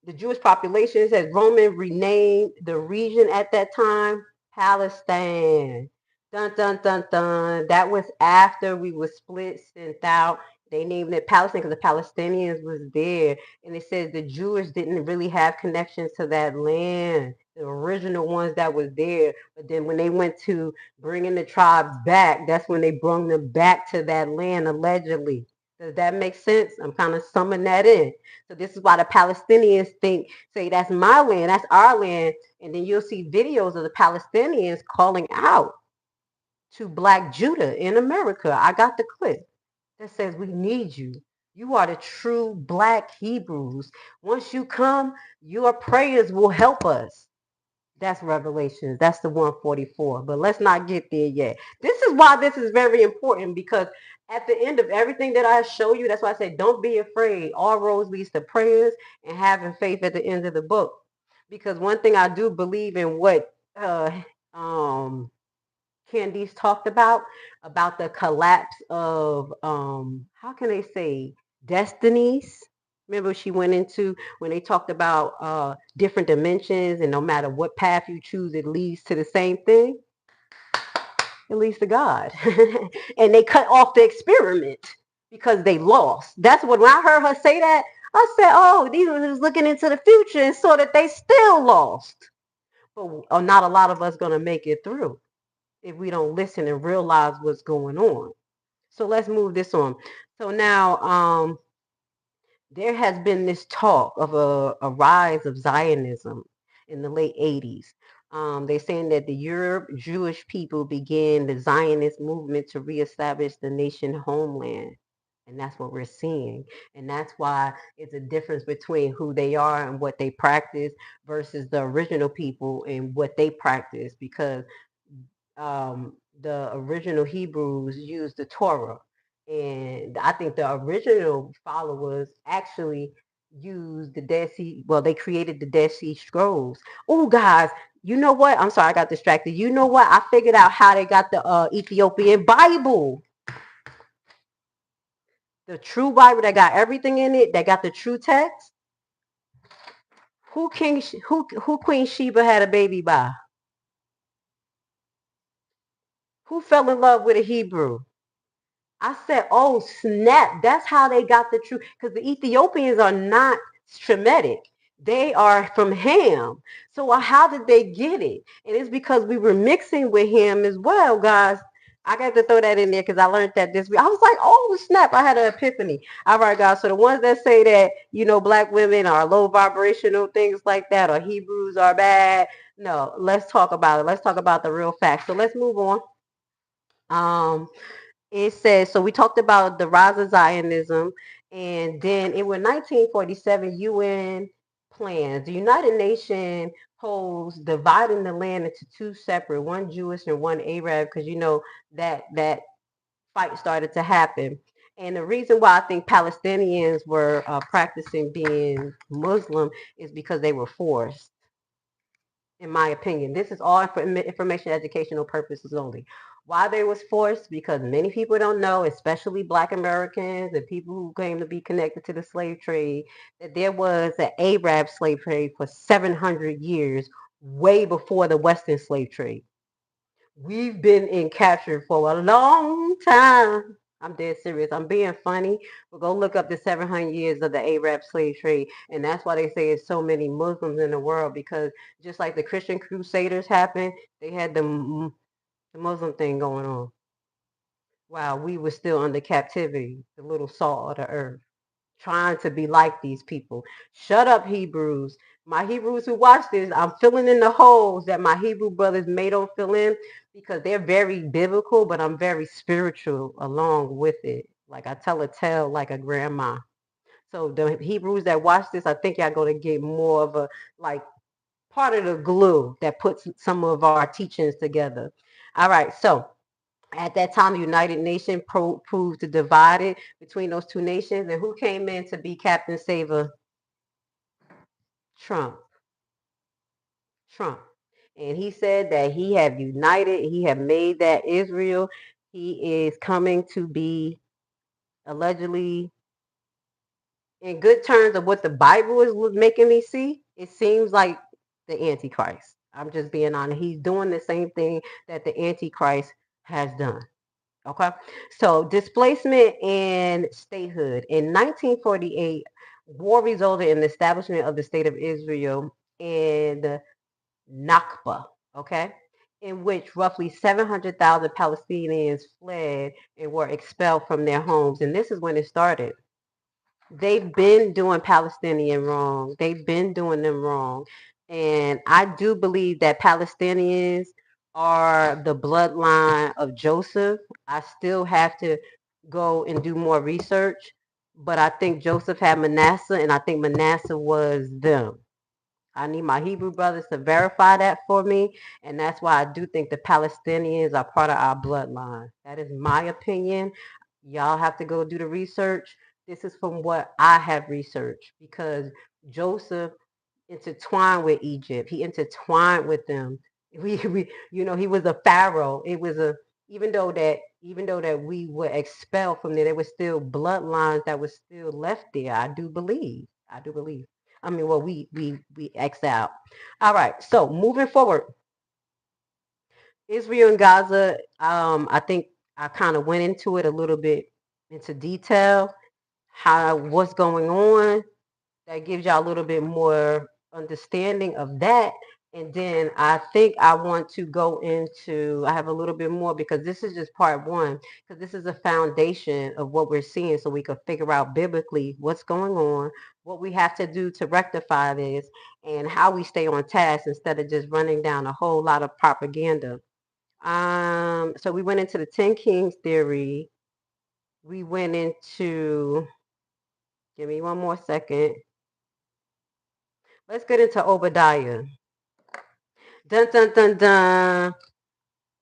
A: the Jewish population says Roman renamed the region at that time Palestine. Dun dun dun dun. That was after we were split, sent out. They named it Palestine because the Palestinians was there, and it says the Jewish didn't really have connections to that land. The original ones that was there, but then when they went to bringing the tribes back, that's when they brought them back to that land allegedly. Does that make sense? I'm kind of summing that in. So this is why the Palestinians say that's my land, that's our land, and then you'll see videos of the Palestinians calling out to Black Judah in America. I got the clip that says we need you. You are the true Black Hebrews. Once you come, your prayers will help us. That's Revelations. That's the 144. But let's not get there yet. This is why this is very important because at the end of everything that I show you, that's why I say don't be afraid. All roads leads to prayers and having faith at the end of the book. Because one thing I do believe in what Candice talked about the collapse of how can they say destinies. Remember she went into when they talked about different dimensions and no matter what path you choose, it leads to the same thing. It leads to God. And they cut off the experiment because they lost. That's what when I heard her say that, I said, oh, these was looking into the future and saw that they still lost. But not a lot of us gonna make it through if we don't listen and realize what's going on. So let's move this on. So now there has been this talk of a rise of Zionism in the late 80s. They're saying that the Europe Jewish people began the Zionist movement to reestablish the nation homeland. And that's what we're seeing. And that's why it's a difference between who they are and what they practice versus the original people and what they practice, because the original Hebrews used the Torah. And I think the original followers actually used the Dead Sea. Well, they created the Dead Sea Scrolls. Oh, guys, you know what? I'm sorry, I got distracted. You know what? I figured out how they got the Ethiopian Bible. The true Bible that got everything in it, that got the true text. Who Queen Sheba had a baby by? Who fell in love with a Hebrew? I said, oh, snap. That's how they got the truth. Because the Ethiopians are not Shemitic. They are from Ham. So how did they get it? And it's because we were mixing with Ham as well, guys. I got to throw that in there because I learned that this week. I was like, oh, snap. I had an epiphany. All right, guys. So the ones that say that, black women are low vibrational, things like that, or Hebrews are bad. No, let's talk about it. Let's talk about the real facts. So let's move on. It says, so we talked about the rise of Zionism, and then in 1947 UN plans. The United Nations holds dividing the land into two separate, one Jewish and one Arab, because that fight started to happen. And the reason why I think Palestinians were practicing being Muslim is because they were forced, in my opinion. This is all for information educational purposes only. Why they was forced? Because many people don't know, especially Black Americans and people who claim to be connected to the slave trade, that there was an Arab slave trade for 700 years, way before the Western slave trade. We've been in capture for a long time. I'm dead serious. I'm being funny. But go look up the 700 years of the Arab slave trade. And that's why they say there's so many Muslims in the world, because just like the Christian Crusaders happened, they had the Muslim thing going on while we were still under captivity, the little salt of the earth, trying to be like these people. Shut up, Hebrews. My Hebrews who watch this, I'm filling in the holes that my Hebrew brothers may don't fill in, because they're very biblical, but I'm very spiritual along with it. Like I tell a tale like a grandma. So the Hebrews that watch this, I think y'all going to get more of a, like, part of the glue that puts some of our teachings together. All right, so at that time, the United Nations proved to divide it between those two nations. And who came in to be Captain Saver? Trump. Trump. And he said that he have united, he have made that Israel. He is coming to be allegedly in good terms of what the Bible is making me see. It seems like the Antichrist. I'm just being honest. He's doing the same thing that the Antichrist has done. Okay, so displacement and statehood. In 1948, war resulted in the establishment of the state of Israel and Nakba, okay, in which roughly 700,000 Palestinians fled and were expelled from their homes. And this is when it started. They've been doing Palestinian wrong. They've been doing them wrong. And I do believe that Palestinians are the bloodline of Joseph. I still have to go and do more research, but I think Joseph had Manasseh, and I think Manasseh was them. I need my Hebrew brothers to verify that for me. And that's why I do think the Palestinians are part of our bloodline. That is my opinion. Y'all have to go do the research. This is from what I have researched, because Joseph intertwined with Egypt. He intertwined with them. He was a pharaoh. It was a even though that we were expelled from there were still bloodlines that were still left there. I do believe. I mean, well, we X out. All right. So moving forward, Israel and Gaza. I think I kind of went into it a little bit into detail. What's going on? That gives y'all a little bit more understanding of that. And then I think I want to go into, I have a little bit more because this is just part one, because this is a foundation of what we're seeing so we can figure out biblically what's going on, what we have to do to rectify this, and how we stay on task instead of just running down a whole lot of propaganda. So we went into the 10 Kings theory. We went into, give me one more second. Let's get into Obadiah. Dun, dun, dun, dun.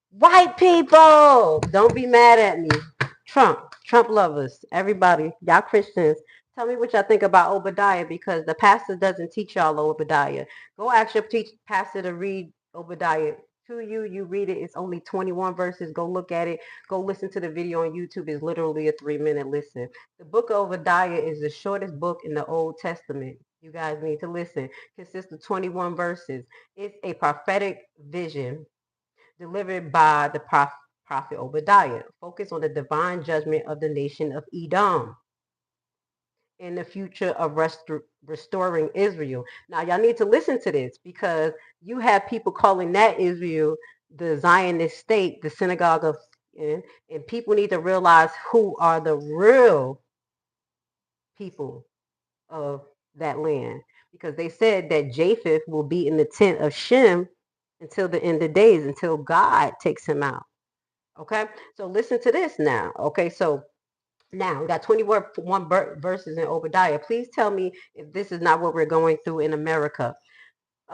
A: White people, don't be mad at me. Trump lovers, everybody, y'all Christians, tell me what y'all think about Obadiah, because the pastor doesn't teach y'all Obadiah. Go ask your pastor to read Obadiah to you. You read it. It's only 21 verses. Go look at it. Go listen to the video on YouTube. It's literally a 3-minute listen. The book of Obadiah is the shortest book in the Old Testament. You guys need to listen. Consists of 21 verses. It's a prophetic vision delivered by the prophet Obadiah, focused on the divine judgment of the nation of Edom in the future of restoring Israel. Now, y'all need to listen to this, because you have people calling that Israel the Zionist state, the synagogue of, and people need to realize who are the real people of that land, because they said that Japheth will be in the tent of Shem until the end of days, until God takes him out. Okay, so listen to this now. Okay, so now we got 21 verses in Obadiah. Please tell me if this is not what we're going through in America.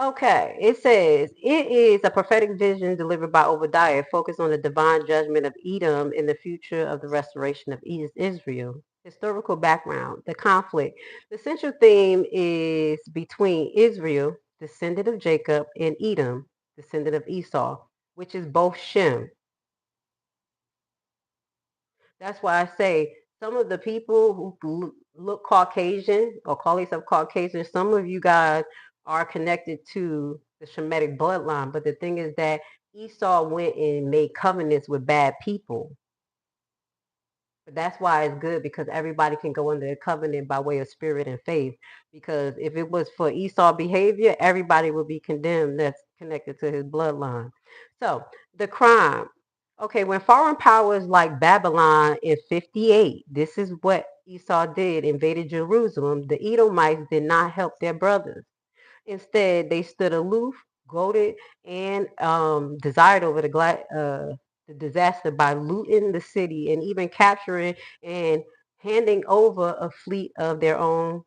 A: Okay, it says, it is a prophetic vision delivered by Obadiah, focused on the divine judgment of Edom in the future of the restoration of Israel. Historical background, the conflict. The central theme is between Israel, descendant of Jacob, and Edom, descendant of Esau, which is both Shem. That's why I say some of the people who look Caucasian or call themselves Caucasian, some of you guys are connected to the Shemitic bloodline. But the thing is that Esau went and made covenants with bad people. But that's why it's good, because everybody can go under the covenant by way of spirit and faith. Because if it was for Esau behavior, everybody would be condemned that's connected to his bloodline. So the crime. Okay, when foreign powers like Babylon in 58, this is what Esau did, invaded Jerusalem. The Edomites did not help their brothers. Instead, they stood aloof, gloated, and desired over the disaster by looting the city and even capturing and handing over a fleet of their own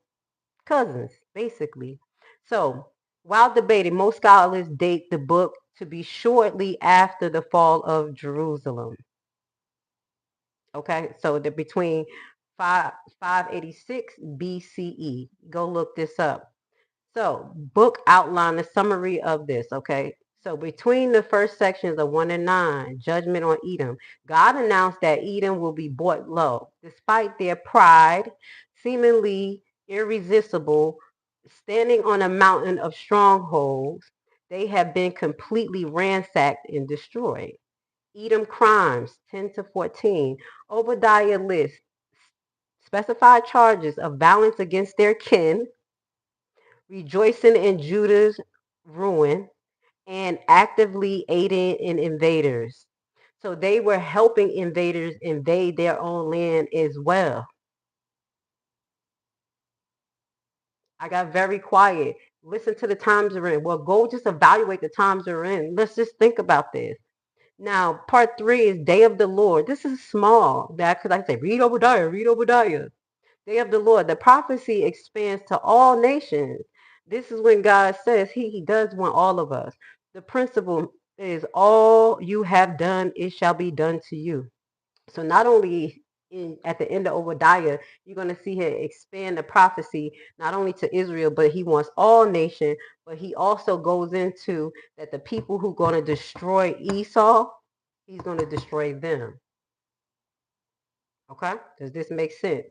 A: cousins, basically. So, while debating, most scholars date the book to be shortly after the fall of Jerusalem. Okay, so they're between 586 BCE. Go look this up. So, book outline, a summary of this, okay? So, between the first sections of 1 and 9, Judgment on Edom, God announced that Edom will be brought low. Despite their pride, seemingly irresistible, standing on a mountain of strongholds, they have been completely ransacked and destroyed. Edom crimes, 10 to 14. Obadiah lists specified charges of violence against their kin, rejoicing in Judah's ruin, and actively aiding in invaders. So they were helping invaders invade their own land as well. I got very quiet. Listen to the times we're in. Well, go just evaluate the times we're in. Let's just think about this. Now, part 3 is Day of the Lord. This is small. Because I say, read Obadiah, read Obadiah. Day of the Lord. The prophecy expands to all nations. This is when God says he does want all of us. The principle is, all you have done, it shall be done to you. So not only at the end of Obadiah, you're going to see him expand the prophecy not only to Israel, but he wants all nations. But he also goes into that the people who are going to destroy Esau, he's going to destroy them. Okay? Does this make sense?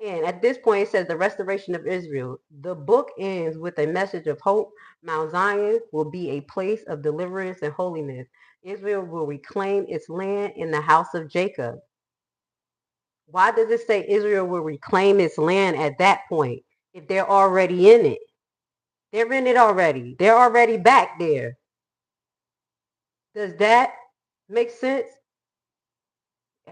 A: And at this point, it says the restoration of Israel. The book ends with a message of hope. Mount Zion will be a place of deliverance and holiness. Israel will reclaim its land in the house of Jacob. Why does it say Israel will reclaim its land at that point if they're already in it? They're in it already. They're already back there. Does that make sense?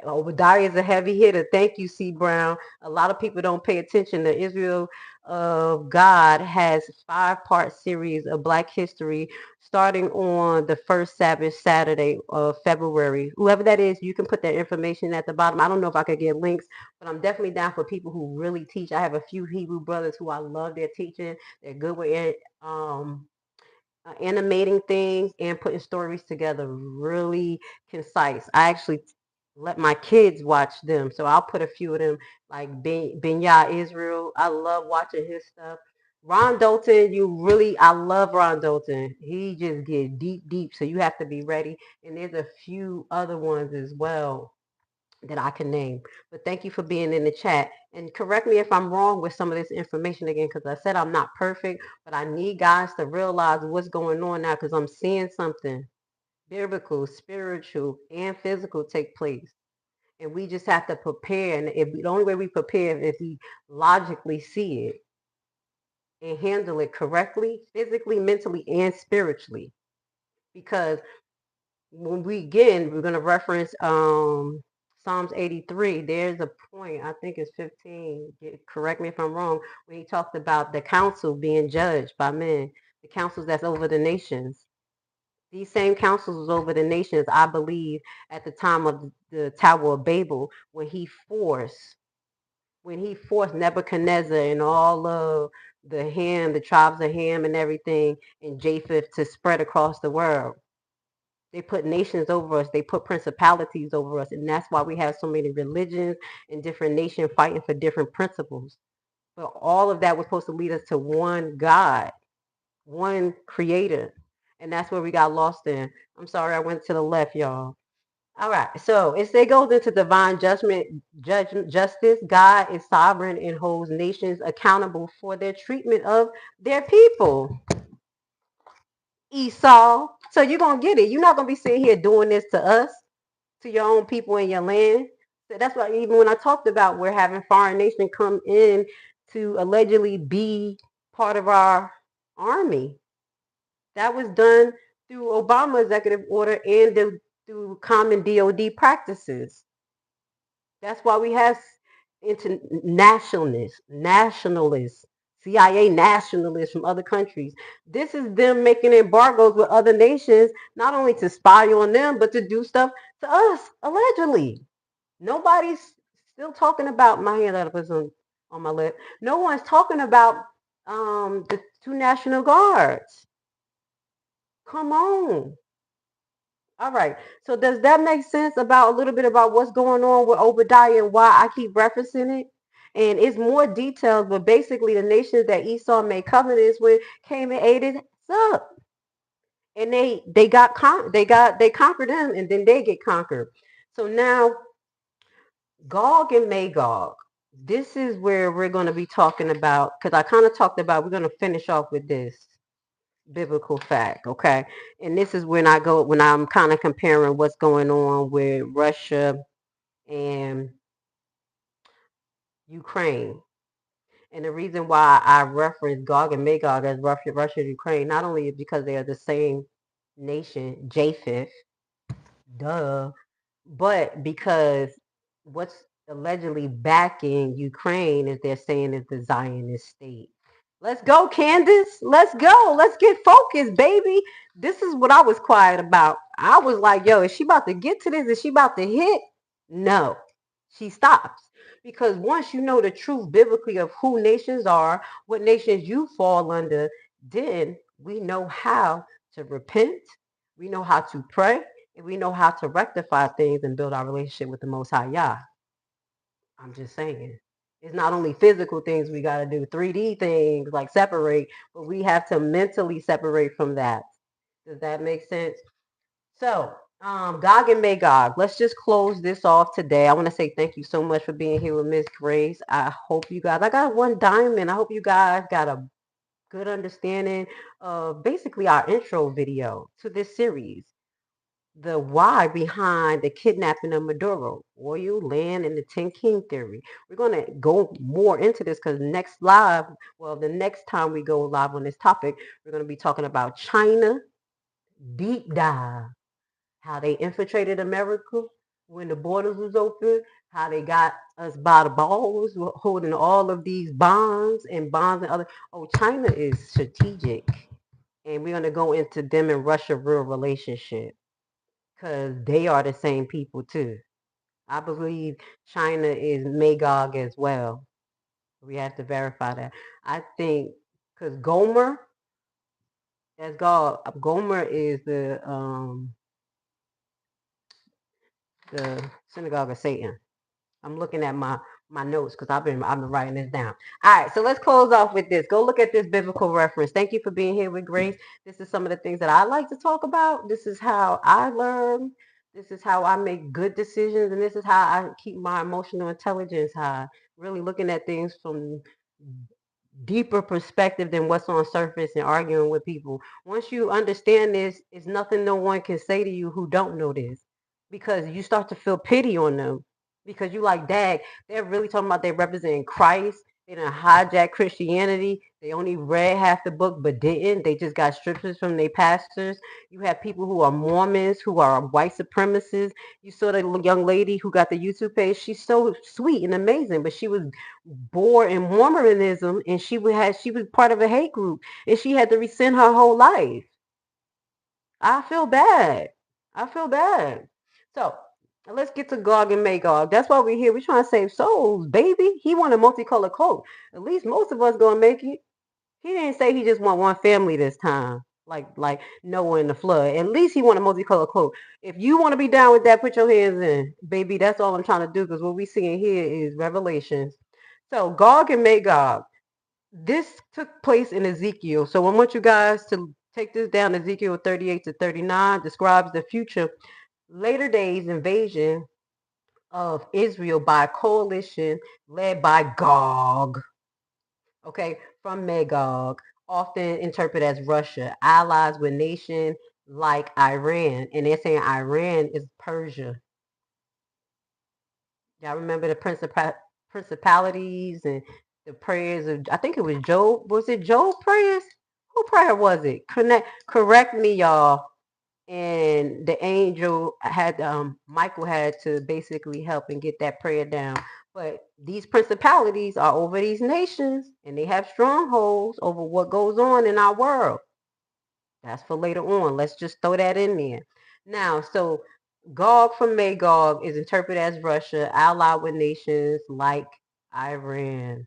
A: Obadiah is a heavy hitter. Thank you, C. Brown. A lot of people don't pay attention. The Israel of God has 5-part series of Black history starting on the first Sabbath Saturday of February. Whoever that is, you can put that information at the bottom. I don't know if I could get links, but I'm definitely down for people who really teach. I have a few Hebrew brothers who I love their teaching. They're good with it. Animating things and putting stories together really concise. I actually let my kids watch them, so I'll put a few of them, like Benya Israel. I love watching his stuff. Ron Dalton, I love Ron Dalton. He just get deep, deep, so you have to be ready. And there's a few other ones as well that I can name. But thank you for being in the chat. And correct me if I'm wrong with some of this information again, because I said I'm not perfect, but I need guys to realize what's going on now, because I'm seeing something biblical, spiritual, and physical take place. And we just have to prepare. And the only way we prepare is if we logically see it and handle it correctly, physically, mentally, and spiritually. Because when we're going to reference Psalms 83. There's a point, I think it's 15, correct me if I'm wrong, when he talked about the council being judged by men, the councils that's over the nations. These same councils was over the nations, I believe, at the time of the Tower of Babel, when he forced Nebuchadnezzar and all of the tribes of Ham and everything, and Japheth to spread across the world. They put nations over us. They put principalities over us. And that's why we have so many religions and different nations fighting for different principles. But all of that was supposed to lead us to one God, one creator. And that's where we got lost in. I'm sorry I went to the left, y'all. All right. So it goes into divine justice. God is sovereign and holds nations accountable for their treatment of their people. Esau. So you're going to get it. You're not going to be sitting here doing this to us, to your own people in your land. So that's why even when I talked about we're having foreign nations come in to allegedly be part of our army, that was done through Obama executive order and through common DOD practices. That's why we have nationalists, CIA nationalists from other countries. This is them making embargoes with other nations, not only to spy on them, but to do stuff to us, allegedly. Nobody's still talking about my hand that was on my lip. No one's talking about the 2 National Guards. Come on. All right. So does that make sense about a little bit about what's going on with Obadiah and why I keep referencing it? And it's more details, but basically the nations that Esau made covenants with came and ate it up. And they conquered them, and then they get conquered. So now Gog and Magog. This is where we're going to be talking about, because I kind of talked about, we're going to finish off with this biblical fact, okay? And this is when I'm kind of comparing what's going on with Russia and Ukraine. And the reason why I reference Gog and Magog as Russia and Ukraine, not only is because they are the same nation, Japheth, duh, but because what's allegedly backing Ukraine is they're saying is the Zionist state. Let's go, Candace. Let's go. Let's get focused, baby. This is what I was quiet about. I was like, yo, is she about to get to this? Is she about to hit? No, she stops. Because once you know the truth biblically of who nations are, what nations you fall under, then we know how to repent. We know how to pray. And we know how to rectify things and build our relationship with the Most High Yah. I'm just saying. It's not only physical things we got to do, 3D things like separate, but we have to mentally separate from that. Does that make sense? So, Gog and Magog, let's just close this off today. I want to say thank you so much for being here with Miss Grace. I got one diamond. I hope you guys got a good understanding of basically our intro video to this series. the why behind the kidnapping of Maduro, oil, land, and the 10 King theory. We're going to go more into this because the next time we go live on this topic, we're going to be talking about China, deep dive, how they infiltrated America when the borders was open, how they got us by the balls, holding all of these bonds and other. Oh, China is strategic. And we're going to go into them and Russia real relationship because they are the same people too. I believe China is Magog as well. We have to verify that. I think because Gomer is the synagogue of Satan. I'm looking at my notes because I've been writing this down. All right, so let's close off with this. Go look at this biblical reference. Thank you for being here with Grace. This is some of the things that I like to talk about. This is how I learn. This is how I make good decisions, and this is how I keep my emotional intelligence high. Really looking at things from deeper perspective than what's on surface and arguing with people. Once you understand this, it's nothing no one can say to you who don't know this, because you start to feel pity on them because you like, dag, they're really talking about they representing Christ. They done hijack Christianity. They only read half the book but didn't. They just got scriptures from their pastors. You have people who are Mormons, who are white supremacists. You saw the young lady who got the YouTube page. She's so sweet and amazing, but she was born in Mormonism, and she was part of a hate group, and she had to rescind her whole life. I feel bad. I feel bad. So let's get to Gog and Magog. That's why we're here. We're trying to save souls, baby. He want a multicolored coat. At least most of us gonna make it. He didn't say he just want one family this time, like Noah in the flood. At least he want a multicolored cloak. If you want to be down with that, put your hands in, baby. That's all I'm trying to do, because what we seeing here is Revelations. So Gog and Magog. This took place in Ezekiel. So I want you guys to take this down. Ezekiel 38 to 39 describes the future later days invasion of Israel by a coalition led by Gog, okay, from Magog, often interpreted as Russia, allies with nations like Iran. And they're saying Iran is Persia. Y'all remember the principalities and the prayers of, I think it was Job. Was it Job prayers? Who prayer was it? Correct me, y'all. And the angel had, Michael had to basically help and get that prayer down. But these principalities are over these nations, and they have strongholds over what goes on in our world. That's for later on. Let's just throw that in there. Now, so Gog from Magog is interpreted as Russia, allied with nations like Iran.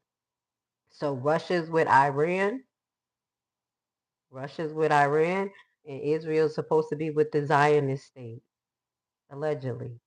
A: So Russia's with Iran. Russia's with Iran, and Israel's supposed to be with the Zionist state, allegedly.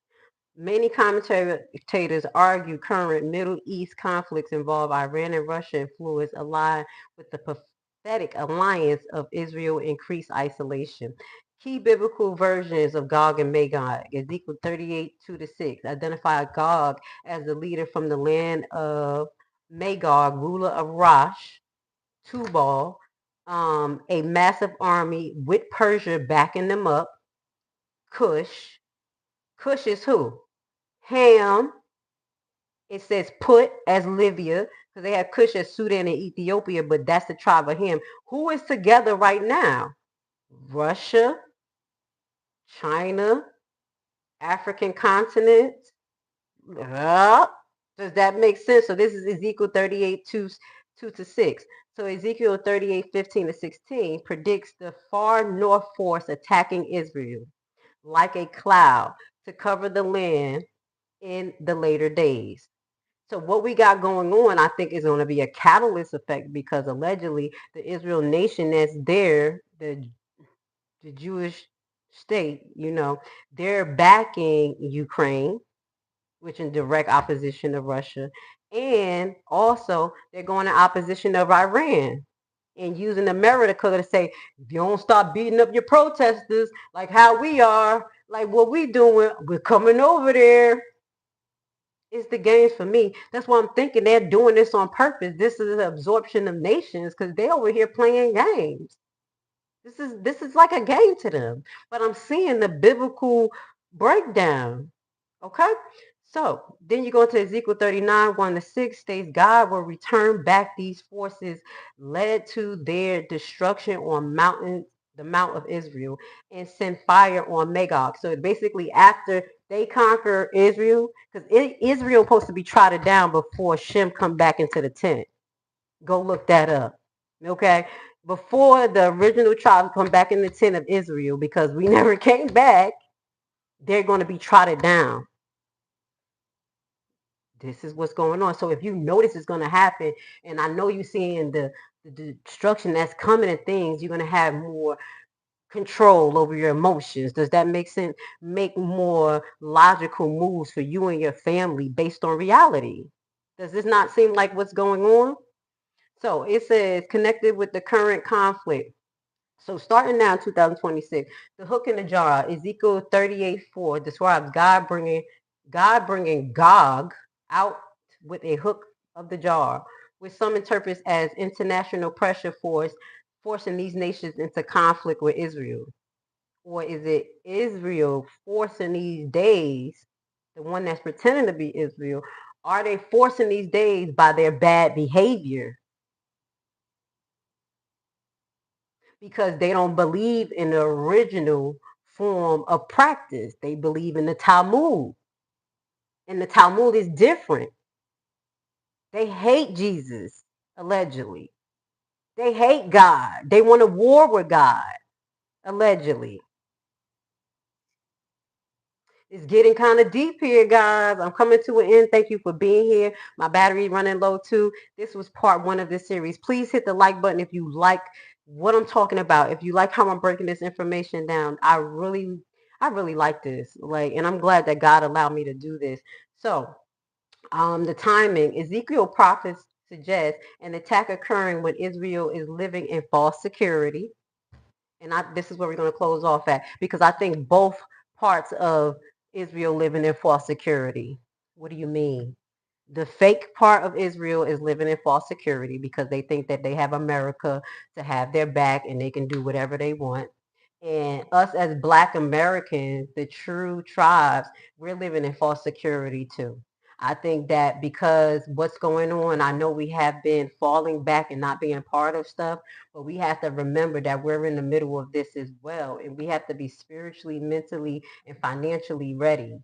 A: Many commentators argue current Middle East conflicts involve Iran and Russia influence aligned with the prophetic alliance of Israel increased isolation. Key biblical versions of Gog and Magog, Ezekiel 38, 2-6, identify Gog as the leader from the land of Magog, ruler of Rosh, Tubal, a massive army with Persia backing them up. Cush. Cush is who? Ham. It says put as Libya, because they have Cush as Sudan and Ethiopia, but that's the tribe of Ham. Who is together right now? Russia, China, African continent. Does that make sense? So this is Ezekiel 38, 2-6. So Ezekiel 38, 15-16 predicts the far north force attacking Israel like a cloud to cover the land in the later days. So what we got going on, I think, is going to be a catalyst effect, because allegedly the Israel nation that's there, the Jewish state, they're backing Ukraine, which in direct opposition to Russia. And also they're going in opposition of Iran and using America to say, if you don't stop beating up your protesters like how we are, like what we doing, we're coming over there. It's the games for me. That's why I'm thinking they're doing this on purpose. This is an absorption of nations, because they're over here playing games. This is like a game to them. But I'm seeing the biblical breakdown. Okay? So then you go to Ezekiel 39, 1-6 states, God will return back these forces led to their destruction on the Mount of Israel, and send fire on Magog. So basically after they conquer Israel, because Israel supposed to be trotted down before Shem come back into the tent. Go look that up. Okay? Before the original tribe come back in the tent of Israel, because we never came back, they're going to be trotted down. This is what's going on. So if you notice it's going to happen, and I know you're seeing the destruction that's coming and things, you're going to have more control over your emotions. Does that make sense? Make more logical moves for you and your family based on reality. Does this not seem like what's going on? So it says connected with the current conflict. So starting now in 2026, the hook in the jar, Ezekiel 38:4 describes God bringing Gog out with a hook of the jar, which some interpret as international pressure forcing these nations into conflict with Israel. Or is it Israel forcing these days, the one that's pretending to be Israel, are they forcing these days by their bad behavior? Because they don't believe in the original form of practice. They believe in the Talmud. And the Talmud is different. They hate Jesus, allegedly. They hate God. They want a war with God, allegedly. It's getting kind of deep here, guys. I'm coming to an end. Thank you for being here. My battery running low too. This was part 1 of this series. Please hit the like button if you like what I'm talking about. If you like how I'm breaking this information down, I really like this. And I'm glad that God allowed me to do this. So, the timing, Ezekiel prophets suggest an attack occurring when Israel is living in false security. And this is where we're going to close off at, because I think both parts of Israel living in false security. What do you mean? The fake part of Israel is living in false security because they think that they have America to have their back and they can do whatever they want. And us as Black Americans, the true tribes, we're living in false security too. I think that because what's going on, I know we have been falling back and not being part of stuff, but we have to remember that we're in the middle of this as well. And we have to be spiritually, mentally, and financially ready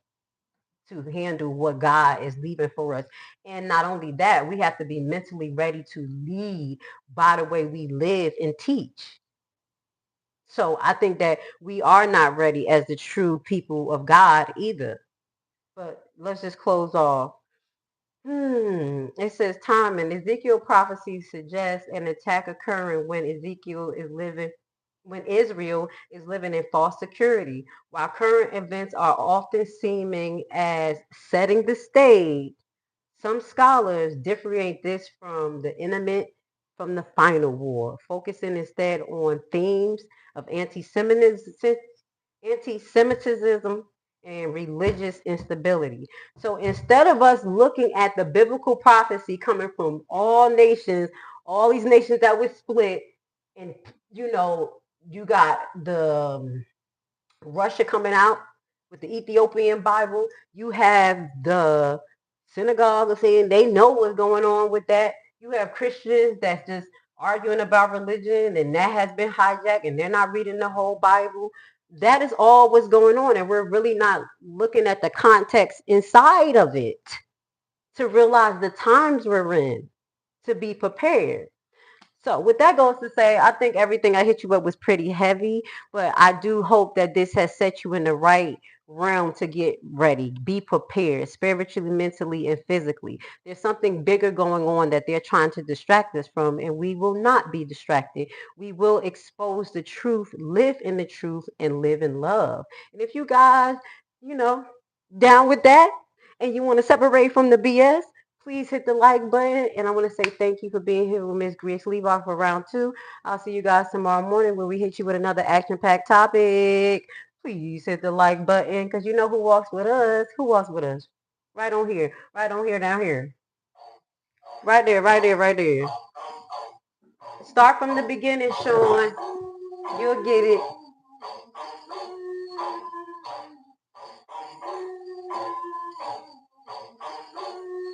A: to handle what God is leaving for us. And not only that, we have to be mentally ready to lead by the way we live and teach. So I think that we are not ready as the true people of God either. But let's just close off. It says time, and Ezekiel prophecy suggests an attack occurring when when Israel is living in false security. While current events are often seeming as setting the stage, some scholars differentiate this from the imminent from the final war, focusing instead on themes of anti-Semitism and religious instability. So instead of us looking at the biblical prophecy coming from all nations, all these nations that were split, and you got the Russia coming out with the Ethiopian Bible. You have the synagogue saying they know what's going on with that. You have Christians that's just arguing about religion, and that has been hijacked, and they're not reading the whole Bible. That is all what's going on, and we're really not looking at the context inside of it to realize the times we're in, to be prepared. So with that goes to say, I think everything I hit you with was pretty heavy, but I do hope that this has set you in the right realm to get ready. Be prepared spiritually, mentally, and physically. There's something bigger going on that they're trying to distract us from, and we will not be distracted. We will expose the truth, live in the truth, and live in love. And if you guys, you know, down with that, and you want to separate from the BS, please hit the like button. And I want to say thank you for being here with Miss Grace Levi for round 2. I'll see you guys tomorrow morning where we hit you with another action-packed topic. Please hit the like button because you know who walks with us. Who walks with us? Right on here. Right on here, down here. Right there, right there, right there. Start from the beginning, Sean. You'll get it.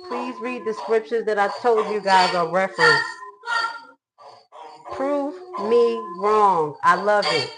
A: Please read the scriptures that I told you guys are referenced. Prove me wrong. I love it.